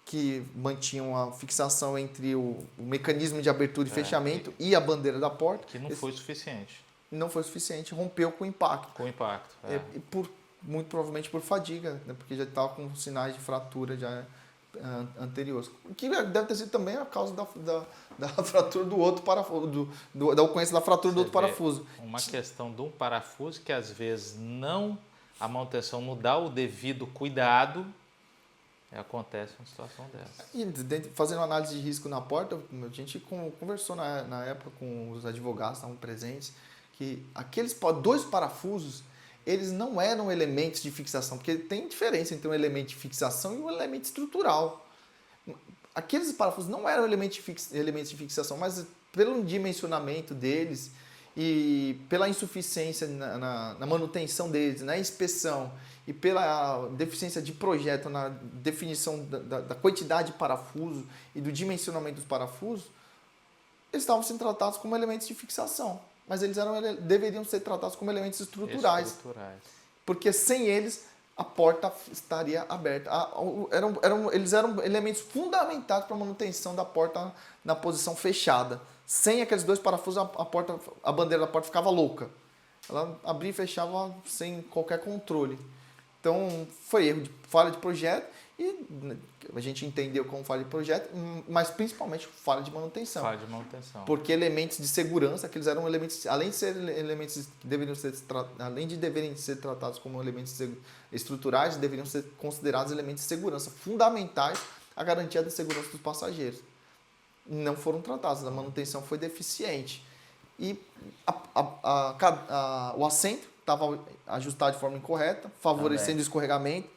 que mantinham a fixação entre o mecanismo de abertura e fechamento e a bandeira da porta. Que não foi suficiente. Não foi suficiente, rompeu com impacto. Com impacto. Muito provavelmente por fadiga, né, porque já estava com sinais de fratura anteriores. Que deve ter sido também a causa da fratura do outro parafuso, da ocorrência da fratura do outro parafuso. Uma questão de um parafuso que às vezes a manutenção não dá o devido cuidado, acontece uma situação dessa. E fazendo análise de risco na porta, a gente conversou na época com os advogados que estavam presentes, que aqueles dois parafusos, eles não eram elementos de fixação, porque tem diferença entre um elemento de fixação e um elemento estrutural. Aqueles parafusos não eram elementos de fixação, mas pelo dimensionamento deles e pela insuficiência na manutenção deles, na inspeção, e pela deficiência de projeto na definição da quantidade de parafuso e do dimensionamento dos parafusos, eles estavam sendo tratados como elementos de fixação. mas eles deveriam ser tratados como elementos estruturais. Porque sem eles a porta estaria aberta. Eles eram elementos fundamentais para a manutenção da porta na posição fechada. Sem aqueles dois parafusos, a bandeira da porta ficava louca. Ela abria e fechava sem qualquer controle. Então, foi erro de falha de projeto e a gente entendeu como falha de projeto, mas principalmente falha de manutenção. Falha de manutenção. Porque elementos de segurança, que eles eram elementos, além de ser elementos que deveriam ser, além de deverem ser tratados como elementos estruturais, deveriam ser considerados elementos de segurança fundamentais à garantia da segurança dos passageiros. Não foram tratados, a manutenção foi deficiente. E o assento estava ajustado de forma incorreta, favorecendo o escorregamento,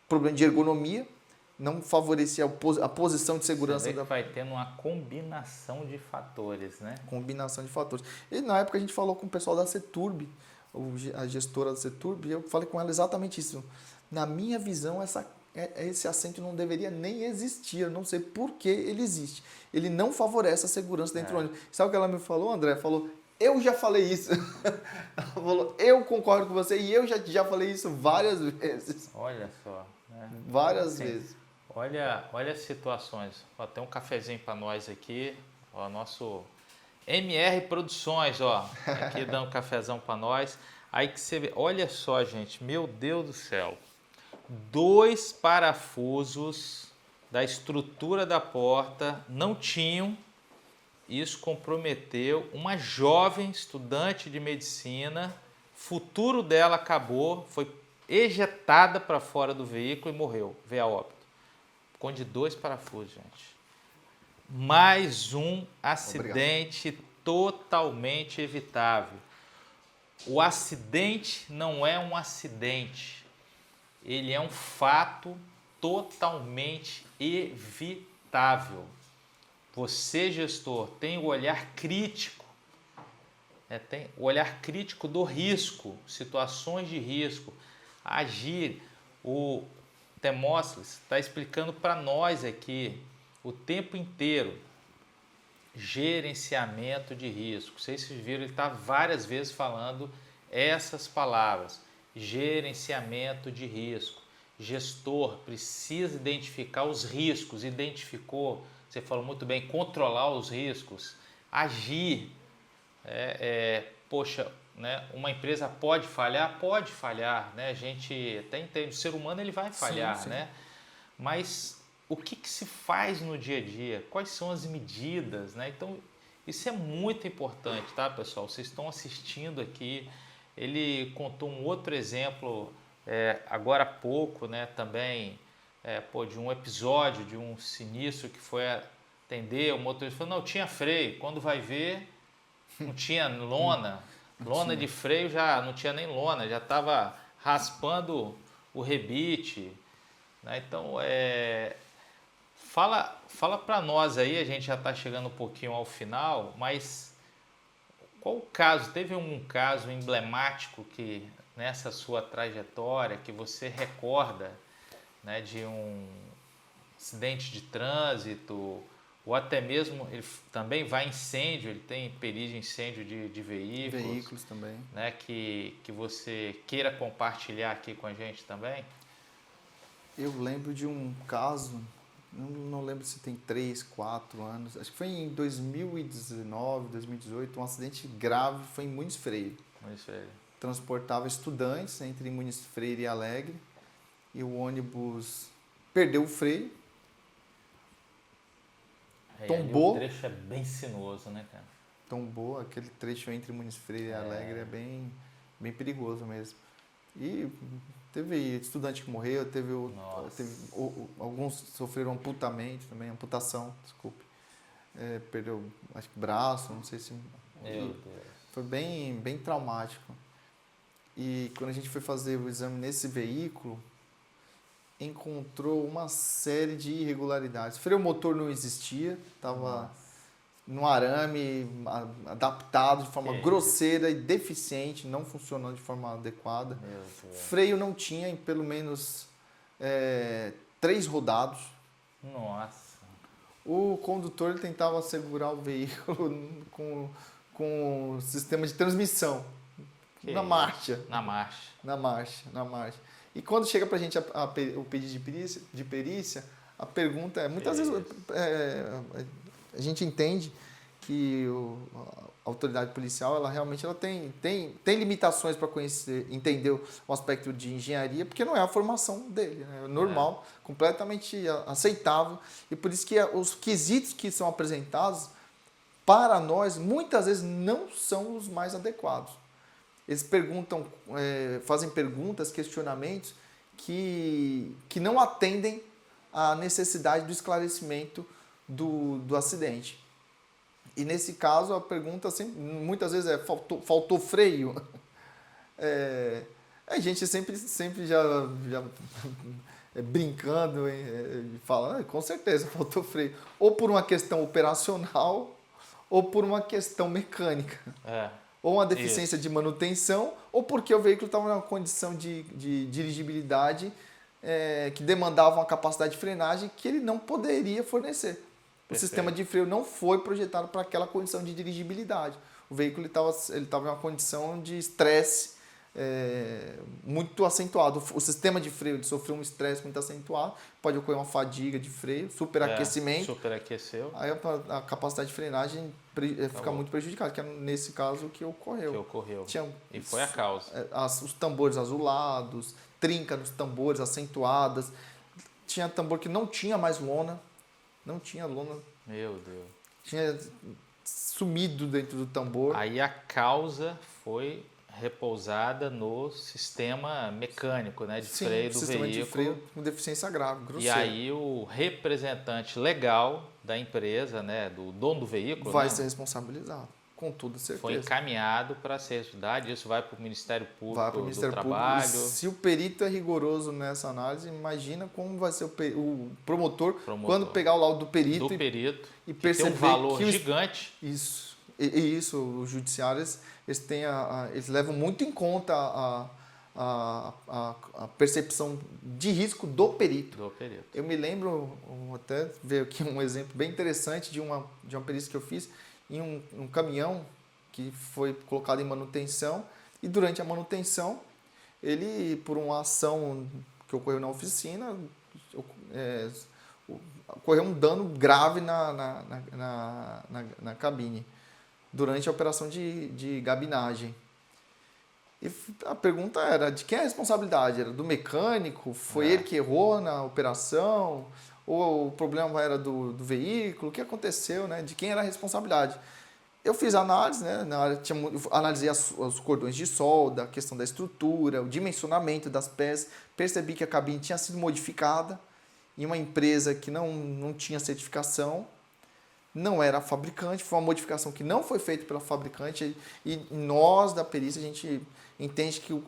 problema de ergonomia, não favorecia a posição de segurança. Você vê que vai tendo uma combinação de fatores, né? Combinação de fatores. E na época a gente falou com o pessoal da Ceturb, a gestora da Ceturb, e eu falei com ela exatamente isso. Na minha visão, esse assento não deveria nem existir. Eu não sei por que ele existe. Ele não favorece a segurança dentro do ônibus. Sabe o que ela me falou, André? Falou, eu já falei isso. Ela falou, eu concordo com você e eu já falei isso várias vezes. Olha só. Né? Várias vezes. Olha as situações. Ó, tem um cafezinho para nós aqui. Ó, nosso MR Produções, ó, aqui dando um cafezão para nós. Aí que você vê, olha só, gente, meu Deus do céu. 2 parafusos da estrutura da porta não tinham. Isso comprometeu uma jovem estudante de medicina. Futuro dela acabou, foi ejetada para fora do veículo e morreu, veio a óbito. Com de 2 parafusos, gente. Mais um acidente totalmente evitável. O acidente não é um acidente. Ele é um fato totalmente evitável. Você, gestor, tem o olhar crítico, né? Tem o olhar crítico do risco, situações de risco, agir. O Temóstenes está explicando para nós aqui o tempo inteiro gerenciamento de risco. Vocês viram, ele está várias vezes falando essas palavras. Gerenciamento de risco. Gestor precisa identificar os riscos, identificou, você falou muito bem, controlar os riscos, agir. Poxa, né, uma empresa pode falhar, né? A gente até entende, o ser humano ele vai falhar, sim. Né? Mas o que se faz no dia a dia? Quais são as medidas, né? Então, isso é muito importante, tá, pessoal? Vocês estão assistindo aqui. Ele contou um outro exemplo agora há pouco, né? Também de um episódio de um sinistro que foi atender. O motorista falou, não, tinha freio. Quando vai ver, não tinha lona. Lona de freio já não tinha nem lona, já estava raspando o rebite. Né? Então, fala para nós aí, a gente já está chegando um pouquinho ao final, mas qual o caso? Teve um caso emblemático que nessa sua trajetória que você recorda, né, de um acidente de trânsito ou até mesmo ele também vai incêndio, ele tem perigo de incêndio de veículos. Veículos também. Né, que você queira compartilhar aqui com a gente também? Eu lembro de um caso, não lembro se tem 3, 4 anos, acho que foi em 2019, 2018, um acidente grave, foi em Muniz Freire. Muniz Freire. Transportava estudantes entre Muniz Freire e Alegre e o ônibus perdeu o freio, tombou. O trecho é bem sinuoso, né, cara? Tombou, aquele trecho entre Muniz Freire e Alegre é bem perigoso mesmo. E teve estudante que morreu, teve alguns sofreram amputação, desculpe. Perdeu, acho que braço, não sei se... Meu Deus. Foi bem traumático. E quando a gente foi fazer o exame nesse veículo, encontrou uma série de irregularidades. Freio motor não existia, estava no arame, adaptado de forma grosseira e deficiente, não funcionando de forma adequada. Freio não tinha em pelo menos 3 rodados. Nossa! O condutor ele tentava segurar o veículo com com o sistema de transmissão. Na marcha. Na marcha. E quando chega para a gente o pedido de perícia, a pergunta é, muitas vezes a gente entende que a autoridade policial ela realmente tem limitações para conhecer, entender o aspecto de engenharia, porque não é a formação dele, né? É normal, completamente aceitável, e por isso que os quesitos que são apresentados para nós muitas vezes não são os mais adequados. Eles fazem perguntas, questionamentos que não atendem à necessidade do esclarecimento do acidente. E nesse caso a pergunta muitas vezes faltou freio. A gente sempre já brincando fala, com certeza faltou freio. Ou por uma questão operacional ou por uma questão mecânica. Ou uma deficiência de manutenção, ou porque o veículo estava numa condição de dirigibilidade que demandava uma capacidade de frenagem que ele não poderia fornecer. Perfeito. O sistema de freio não foi projetado para aquela condição de dirigibilidade. O veículo estava em uma condição de estresse muito acentuado. O sistema de freio ele sofreu um estresse muito acentuado, pode ocorrer uma fadiga de freio, superaquecimento. Superaqueceu. Aí a capacidade de frenagem fica muito prejudicada, que é nesse caso o que ocorreu. E foi a causa. Os tambores azulados, trinca nos tambores acentuadas. Tinha tambor que não tinha mais lona. Não tinha lona. Meu Deus. Tinha sumido dentro do tambor. Aí a causa foi repousada no sistema mecânico, né, de freio do sistema veículo. De freio com deficiência grave, E grosseira. aí o representante legal da empresa, né, do dono do veículo, vai ser responsabilizado, com toda certeza. Foi encaminhado para a responsabilidade, isso vai para o Ministério Público vai para o Ministério do Público. Trabalho. Se o perito é rigoroso nessa análise, imagina como vai ser o promotor quando pegar o laudo do perito e perceber tem um valor gigante. Isso, os judiciários eles levam muito em conta a percepção de risco do perito. Eu me lembro, até ver aqui um exemplo bem interessante de uma perícia que eu fiz em um caminhão que foi colocado em manutenção, e durante a manutenção, ele, por uma ação que ocorreu na oficina, ocorreu um dano grave na cabine, durante a operação de gabinagem. E a pergunta era, de quem é a responsabilidade? Era do mecânico? Foi ele que errou na operação? Ou o problema era do veículo? O que aconteceu? Né? De quem era a responsabilidade? Eu fiz a análise, né? Analisei os cordões de solda, a questão da estrutura, o dimensionamento das peças, percebi que a cabine tinha sido modificada em uma empresa que não tinha certificação, não era fabricante, foi uma modificação que não foi feita pela fabricante, e nós da perícia a gente entende que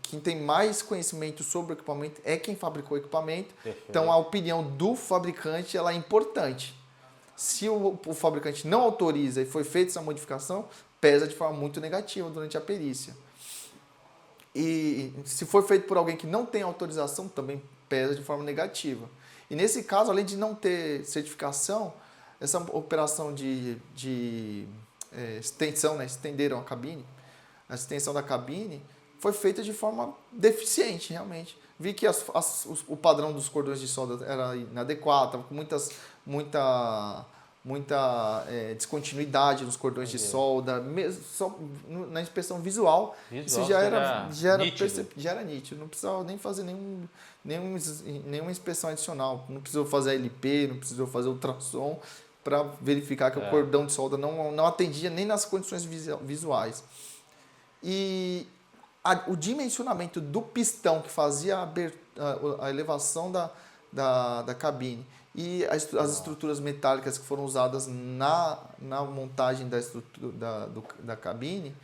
quem tem mais conhecimento sobre o equipamento é quem fabricou o equipamento. Perfeito. Então a opinião do fabricante ela é importante. Se o fabricante não autoriza e foi feita essa modificação, pesa de forma muito negativa durante a perícia. E se for feito por alguém que não tem autorização, também pesa de forma negativa. E nesse caso, além de não ter certificação, essa operação de extensão, né, estenderam a cabine, a extensão da cabine foi feita de forma deficiente, realmente. Vi que o padrão dos cordões de solda era inadequado, estava com muita descontinuidade nos cordões de solda, só na inspeção visual isso já era nítido, não precisava nem fazer nenhuma inspeção adicional, não precisou fazer LP, não precisou fazer ultrassom para verificar que o cordão de solda não atendia nem nas condições visuais. E o dimensionamento do pistão que fazia a elevação da cabine e as estruturas metálicas que foram usadas na montagem da estrutura da cabine,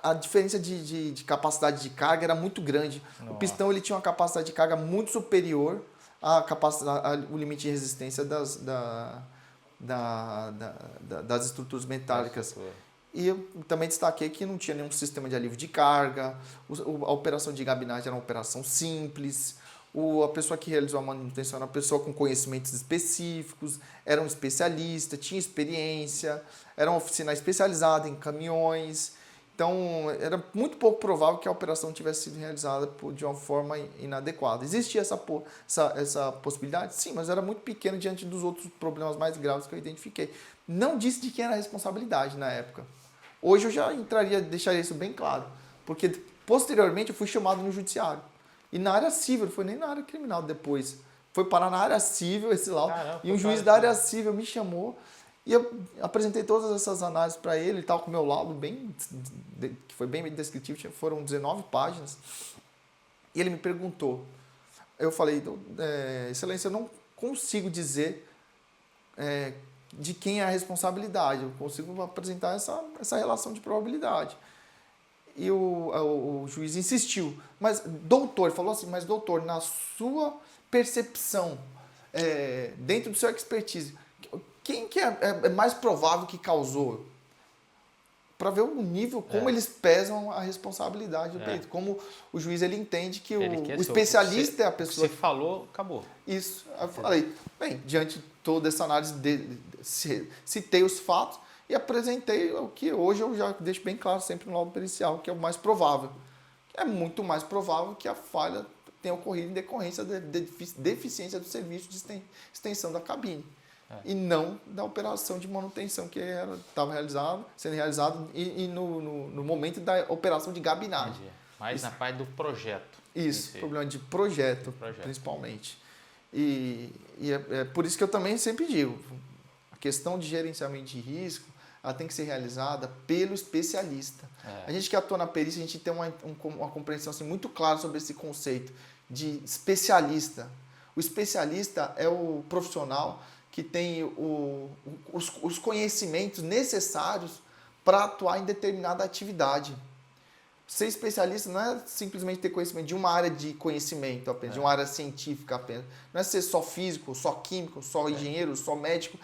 a diferença de capacidade de carga era muito grande. Nossa. O pistão ele tinha uma capacidade de carga muito superior o limite de resistência das estruturas metálicas. E eu também destaquei que não tinha nenhum sistema de alívio de carga, a operação de gabinagem era uma operação simples, A pessoa que realizou a manutenção era uma pessoa com conhecimentos específicos, era um especialista, tinha experiência, era uma oficina especializada em caminhões. Então, era muito pouco provável que a operação tivesse sido realizada de uma forma inadequada. Existia essa possibilidade? Sim, mas era muito pequena diante dos outros problemas mais graves que eu identifiquei. Não disse de quem era a responsabilidade na época. Hoje eu já deixaria isso bem claro, porque posteriormente eu fui chamado no judiciário. E na área civil, não foi nem na área criminal depois. Foi parar na área civil esse laudo. Caramba, E um juiz da área civil me chamou e eu apresentei todas essas análises para ele, tal, com o meu laudo que foi bem descritivo, foram 19 páginas. E ele me perguntou. Eu falei, excelência, eu não consigo dizer de quem é a responsabilidade, eu consigo apresentar essa relação de probabilidade. E o juiz insistiu. Mas, doutor, falou assim, mas doutor, na sua percepção, dentro do seu expertise, quem que é mais provável que causou? Para ver o nível, como eles pesam a responsabilidade do perito. Como o juiz ele entende que o especialista é a pessoa... Se falou, acabou. Isso. Aí eu falei, bem, diante de toda essa análise, citei os fatos e apresentei o que hoje eu já deixo bem claro sempre no laudo pericial, que é o mais provável. É muito mais provável que a falha tenha ocorrido em decorrência da deficiência do serviço de extensão da cabine. E não da operação de manutenção que estava sendo realizada e no momento da operação de gabinagem. Mais na parte do projeto. Isso, problema de projeto, principalmente. E é por isso que eu também sempre digo, a questão de gerenciamento de risco, ela tem que ser realizada pelo especialista. A gente que atua na perícia, a gente tem uma compreensão assim, muito clara sobre esse conceito de especialista. O especialista é o profissional que tem os conhecimentos necessários para atuar em determinada atividade. Ser especialista não é simplesmente ter conhecimento de uma área de conhecimento apenas, de uma área científica apenas. Não é ser só físico, só químico, só engenheiro, só médico.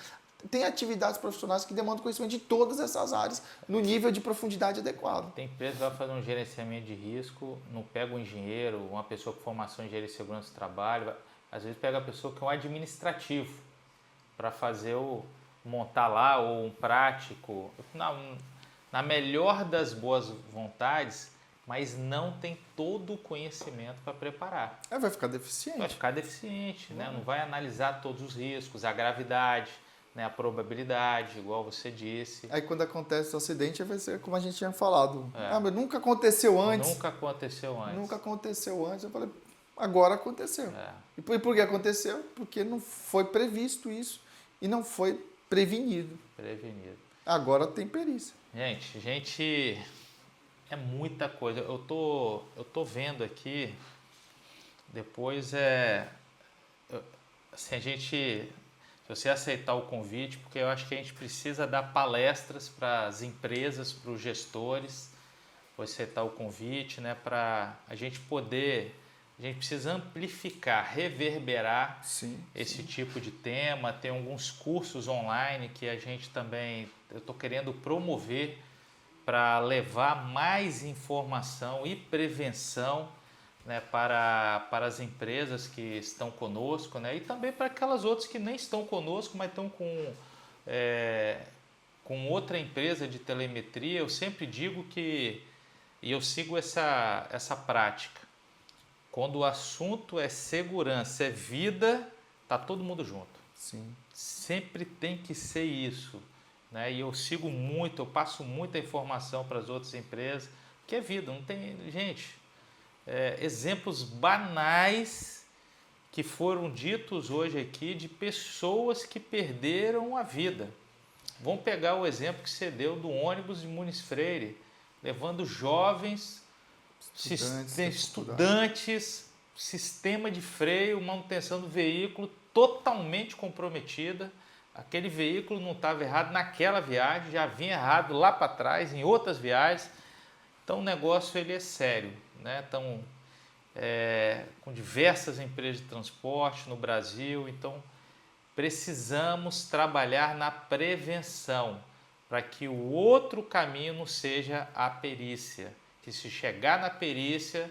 Tem atividades profissionais que demandam conhecimento de todas essas áreas no nível de profundidade adequado. Tem empresa que vai fazer um gerenciamento de risco, não pega um engenheiro, uma pessoa com formação em engenharia de segurança do trabalho, às vezes pega a pessoa que é um administrativo para fazer montar lá, ou um prático, na melhor das boas vontades, mas não tem todo o conhecimento para preparar. Vai ficar deficiente. Vai ficar deficiente, né? Não vai analisar todos os riscos, a gravidade, né? A probabilidade, igual você disse. Aí quando acontece o acidente, vai ser como a gente tinha falado. Mas nunca aconteceu antes. Nunca aconteceu antes. Nunca aconteceu antes. Eu falei, agora aconteceu. E por que aconteceu? Porque não foi previsto isso. E não foi prevenido. Agora tem perícia. Gente, é muita coisa. Eu tô vendo aqui, depois assim, se você aceitar o convite, porque eu acho que a gente precisa dar palestras para as empresas, para os gestores, vou aceitar o convite, né, para a gente poder... A gente precisa amplificar, reverberar esse tipo de tema. Tem alguns cursos online que a gente também, eu estou querendo promover para levar mais informação e prevenção, né, para as empresas que estão conosco, né, e também para aquelas outras que nem estão conosco, mas estão com outra empresa de telemetria. Eu sempre digo que, e eu sigo essa prática, quando o assunto é segurança, é vida, tá todo mundo junto. Sim. Sempre tem que ser isso, né? E eu sigo muito, eu passo muita informação para as outras empresas, porque é vida, não tem... Gente, exemplos banais que foram ditos hoje aqui de pessoas que perderam a vida. Vamos pegar o exemplo que você deu do ônibus de Muniz Freire, levando jovens... Estudantes, sistema de freio, manutenção do veículo totalmente comprometida. Aquele veículo não estava errado naquela viagem, já vinha errado lá para trás, em outras viagens. Então o negócio ele é sério, né? Então, com diversas empresas de transporte no Brasil, então precisamos trabalhar na prevenção para que o outro caminho não seja a perícia. Que se chegar na perícia,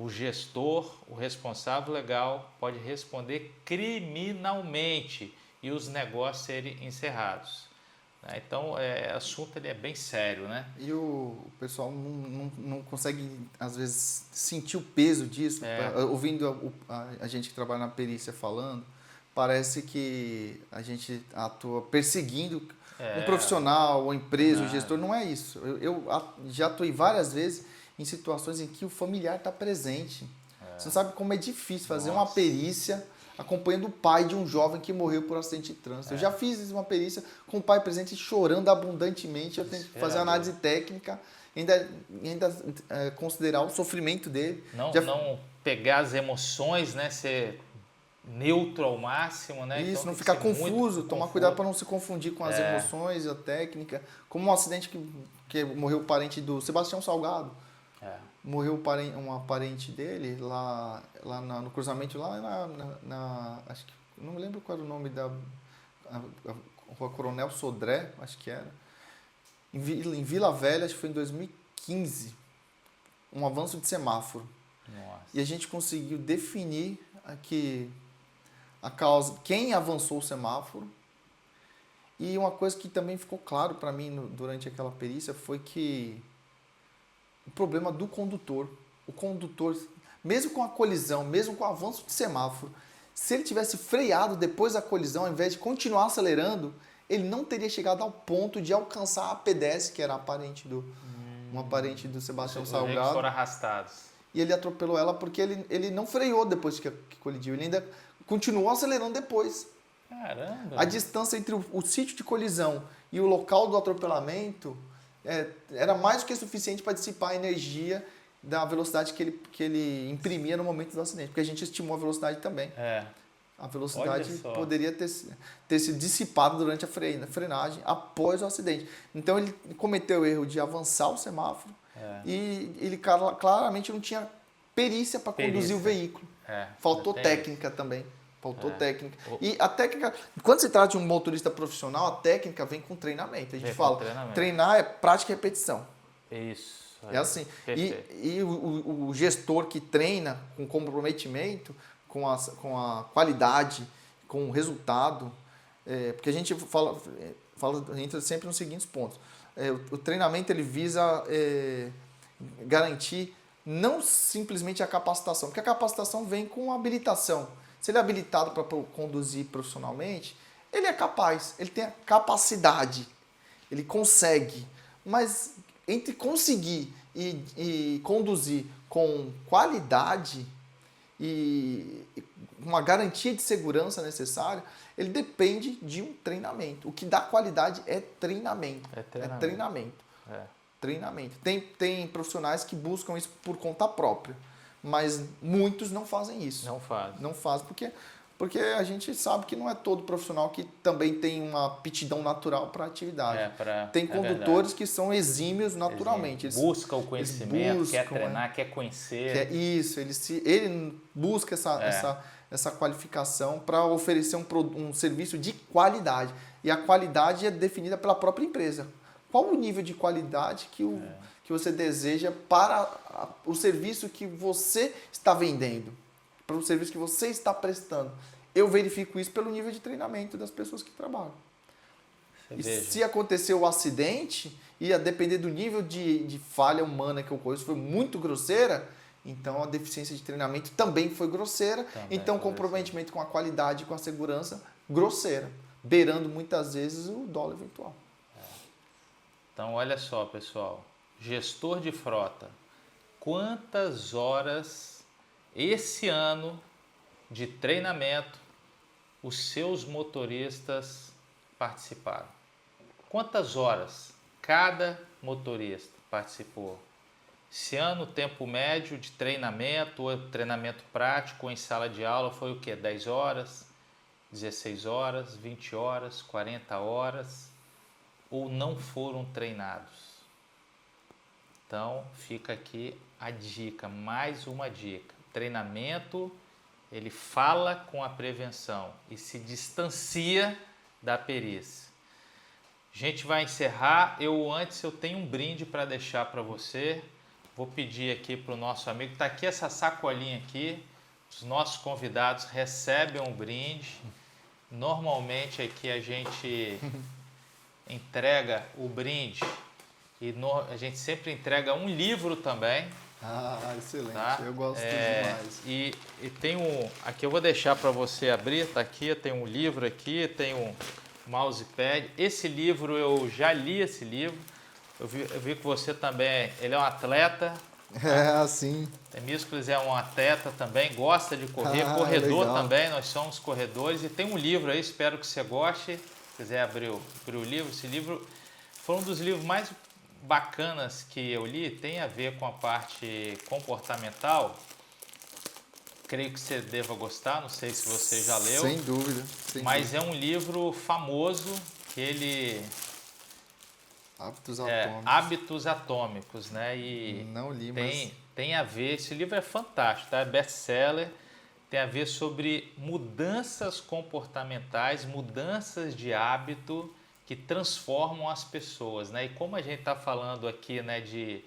o gestor, o responsável legal, pode responder criminalmente e os negócios serem encerrados. Então, o assunto ele é bem sério, né? E o pessoal não consegue, às vezes, sentir o peso disso. Ouvindo a gente que trabalha na perícia falando, parece que a gente atua perseguindo um profissional, uma empresa, um gestor. Não é isso. Eu já atuei várias vezes em situações em que o familiar está presente. Você não sabe como é difícil fazer uma perícia acompanhando o pai de um jovem que morreu por acidente de trânsito. Eu já fiz uma perícia com o pai presente chorando abundantemente. Eu tenho que fazer análise técnica, ainda considerar o sofrimento dele. Não pegar as emoções, né? Ser neutro ao máximo, né? Isso, então, não ficar confuso, tomar cuidado para não se confundir com as emoções, a técnica. Como um acidente que morreu o parente do Sebastião Salgado. Morreu uma parente dele lá no cruzamento, lá acho que não me lembro qual era o nome da Rua Coronel Sodré, acho que era. Em Vila Velha, acho que foi em 2015, um avanço de semáforo. Nossa. E a gente conseguiu definir aqui a causa, quem avançou o semáforo. E uma coisa que também ficou claro para mim durante aquela perícia foi que o problema do condutor. O condutor, mesmo com a colisão, mesmo com o avanço de semáforo, se ele tivesse freado depois da colisão, ao invés de continuar acelerando, ele não teria chegado ao ponto de alcançar a pedestre, que era uma parente do Sebastião Salgado. Foram arrastados. E ele atropelou ela porque ele não freou depois que colidiu. Ele ainda continuou acelerando depois. Caramba! A distância entre o sítio de colisão e o local do atropelamento era mais do que suficiente para dissipar a energia da velocidade que ele imprimia no momento do acidente, porque a gente estimou a velocidade também. A velocidade poderia ter sido dissipada durante a frenagem após o acidente. Então ele cometeu o erro de avançar o semáforo e ele claramente não tinha perícia para conduzir o veículo. Faltou técnica também. Faltou técnica. E a técnica, quando se trata de um motorista profissional, a técnica vem com treinamento. A gente fala, treinar é prática e repetição. Isso. É assim. E o gestor que treina com comprometimento, com a qualidade, com o resultado, porque a gente entra sempre nos seguintes pontos. O treinamento ele visa garantir não simplesmente a capacitação, porque a capacitação vem com habilitação. Se ele é habilitado para conduzir profissionalmente, ele é capaz, ele tem a capacidade, ele consegue. Mas entre conseguir e conduzir com qualidade e uma garantia de segurança necessária, ele depende de um treinamento. O que dá qualidade é treinamento. Treinamento. Tem profissionais que buscam isso por conta própria. Mas muitos não fazem isso. Não fazem porque a gente sabe que não é todo profissional que também tem uma aptidão natural para a atividade. Tem condutores que são exímios naturalmente. Eles buscam o conhecimento, quer treinar, quer conhecer. Ele busca essa qualificação para oferecer um serviço de qualidade. E a qualidade é definida pela própria empresa. Qual o nível de qualidade que você deseja para o serviço que você está vendendo, para o serviço que você está prestando? Eu verifico isso pelo nível de treinamento das pessoas que trabalham. Se acontecer o acidente, e a depender do nível de falha humana que ocorreu, se foi muito grosseira, então a deficiência de treinamento também foi grosseira. Então o comprometimento com a qualidade e com a segurança, grosseira, beirando muitas vezes o dolo eventual. Então, olha só, pessoal. Gestor de frota, quantas horas esse ano de treinamento os seus motoristas participaram? Quantas horas cada motorista participou? Esse ano o tempo médio de treinamento, ou treinamento prático em sala de aula foi o quê? 10 horas, 16 horas, 20 horas, 40 horas? Ou não foram treinados? Então, fica aqui a dica, mais uma dica. Treinamento, ele fala com a prevenção e se distancia da perícia. A gente vai encerrar. Antes eu tenho um brinde para deixar para você. vou pedir aqui para o nosso amigo, está aqui essa sacolinha aqui, os nossos convidados recebem um brinde. Normalmente aqui a gente entrega o brinde e a gente sempre entrega um livro também. Ah, excelente. Tá? Eu gosto demais. E tem aqui eu vou deixar para você abrir, tá aqui, tem um livro aqui, tem um mousepad. Esse livro eu já li esse livro. Eu vi que você também, ele é um atleta. Assim. Temístocles é um atleta também, gosta de correr, corredor legal. também, nós somos corredores. E tem um livro aí, espero que você goste. Se quiser abrir o livro, esse livro foi um dos livros mais bacanas que eu li, tem a ver com a parte comportamental. Creio que você deva gostar, não sei se você já leu. Sem dúvida. Mas é um livro famoso que ele... Hábitos Atômicos. Hábitos Atômicos, né? E não li, tem a ver, esse livro é fantástico, tá? É best-seller, tem a ver sobre mudanças comportamentais, mudanças de hábito que transformam as pessoas, né? E como a gente está falando aqui, né, de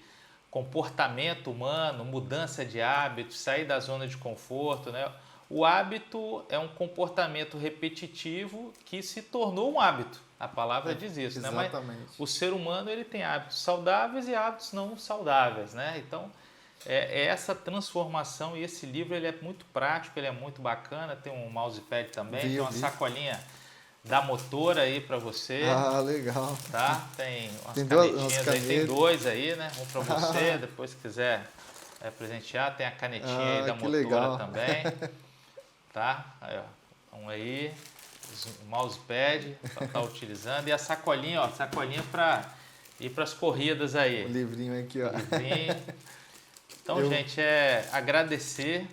comportamento humano, mudança de hábitos, sair da zona de conforto, né? O hábito é um comportamento repetitivo que se tornou um hábito. A palavra diz isso, né? Mas o ser humano ele tem hábitos saudáveis e hábitos não saudáveis, né? Então é essa transformação, e esse livro ele é muito prático, ele é muito bacana, tem um mousepad também, tem uma sacolinha da Motora aí para você. Ah, legal. Tá? Tem umas canetinhas aí, tem dois aí, né? Um para você, depois se quiser presentear, tem a canetinha aí da Motora legal. Também. Tá? Aí, ó, um aí, o mousepad para estar utilizando, e a sacolinha, ó, sacolinha para ir para as corridas aí. O livrinho aqui, ó. Livrinho. Então, gente, agradecer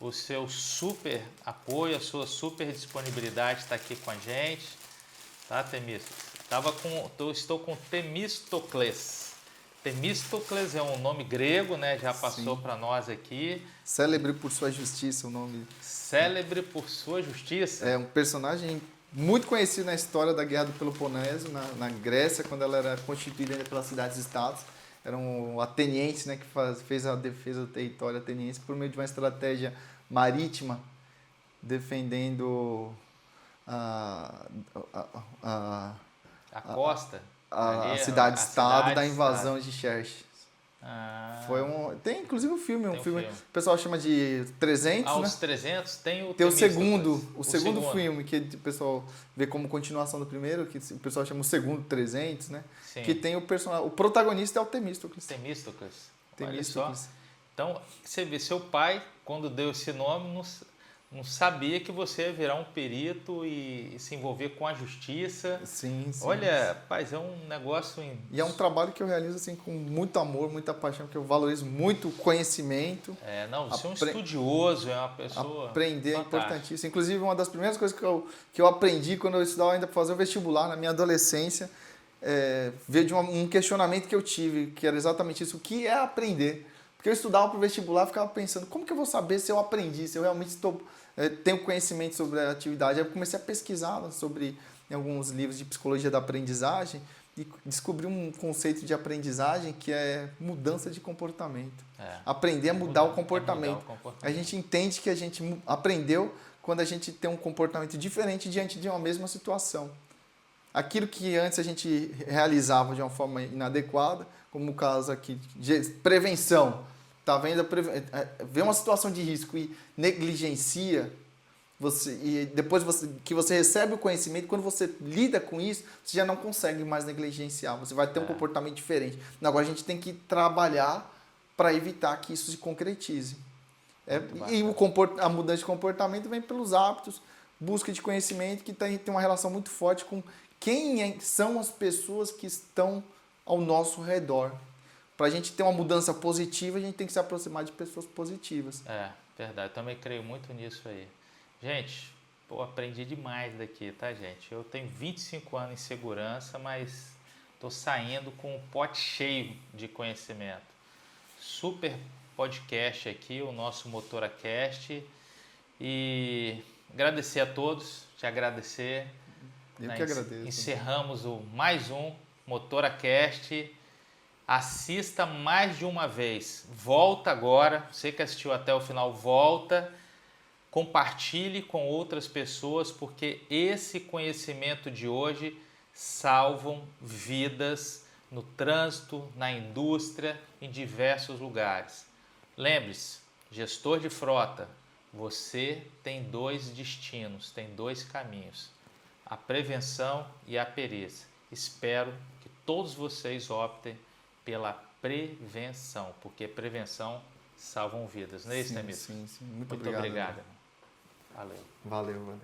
o seu super apoio, a sua super disponibilidade de estar aqui com a gente, tá, Temístocles? Estou com Temístocles. Temístocles é um nome grego, né? Já passou para nós aqui. Célebre por sua justiça, o nome. Célebre por sua justiça. É um personagem muito conhecido na história da Guerra do Peloponeso, na Grécia, quando ela era constituída pelas cidades-estados. Eram atenienses, né, que fez a defesa do território ateniense por meio de uma estratégia marítima, defendendo a costa, a cidade-estado da invasão de Xerxes. Tem inclusive um filme, o pessoal chama de 300, né? Os 300 tem o segundo filme, que o pessoal vê como continuação do primeiro, que o pessoal chama o segundo 300, né? Sim. Que tem o protagonista é o Temístocles. Temístocles. Então, você vê, seu pai, quando deu esse nome, não sabia que você ia virar um perito e se envolver com a justiça. Sim. Olha, rapaz, é um negócio... E é um trabalho que eu realizo assim, com muito amor, muita paixão, porque eu valorizo muito o conhecimento. Você é um estudioso, é uma pessoa Aprender fantástica. É importantíssimo. Inclusive, uma das primeiras coisas que eu aprendi quando eu estudava ainda para fazer o vestibular, na minha adolescência, veio de um questionamento que eu tive, que era exatamente isso: o que é aprender? Porque eu estudava para o vestibular e ficava pensando, como que eu vou saber se eu aprendi, se eu realmente tenho conhecimento sobre a atividade? Aí eu comecei a pesquisar sobre alguns livros de psicologia da aprendizagem e descobri um conceito de aprendizagem que é mudança de comportamento. Aprender a mudar o comportamento. A gente entende que a gente aprendeu quando a gente tem um comportamento diferente diante de uma mesma situação. Aquilo que antes a gente realizava de uma forma inadequada, como o caso aqui de prevenção, tá vendo? Vê uma situação de risco e negligencia, e depois que você recebe o conhecimento, quando você lida com isso, você já não consegue mais negligenciar, você vai ter um comportamento diferente. Agora a gente tem que trabalhar para evitar que isso se concretize. E a mudança de comportamento vem pelos hábitos, busca de conhecimento, que tem uma relação muito forte com quem são as pessoas que estão ao nosso redor. Para a gente ter uma mudança positiva, a gente tem que se aproximar de pessoas positivas. Verdade. Eu também creio muito nisso aí. Gente, aprendi demais daqui, tá, gente? Eu tenho 25 anos em segurança, mas estou saindo com um pote cheio de conhecimento. Super podcast aqui, o nosso MotoraCast. E agradecer a todos, te agradecer. Eu que agradeço. Encerramos mais um MotoraCast assista mais de uma vez. Volta agora, você que assistiu até o final, volta, compartilhe com outras pessoas, porque esse conhecimento de hoje salvam vidas no trânsito, na indústria, em diversos lugares. Lembre-se, gestor de frota, você tem dois destinos, tem dois caminhos, a prevenção e a perícia. Espero que todos vocês optem pela prevenção, porque prevenção salvam vidas, não é isso, Temício? Sim. Muito Muito obrigado. obrigado. Valeu. Valeu.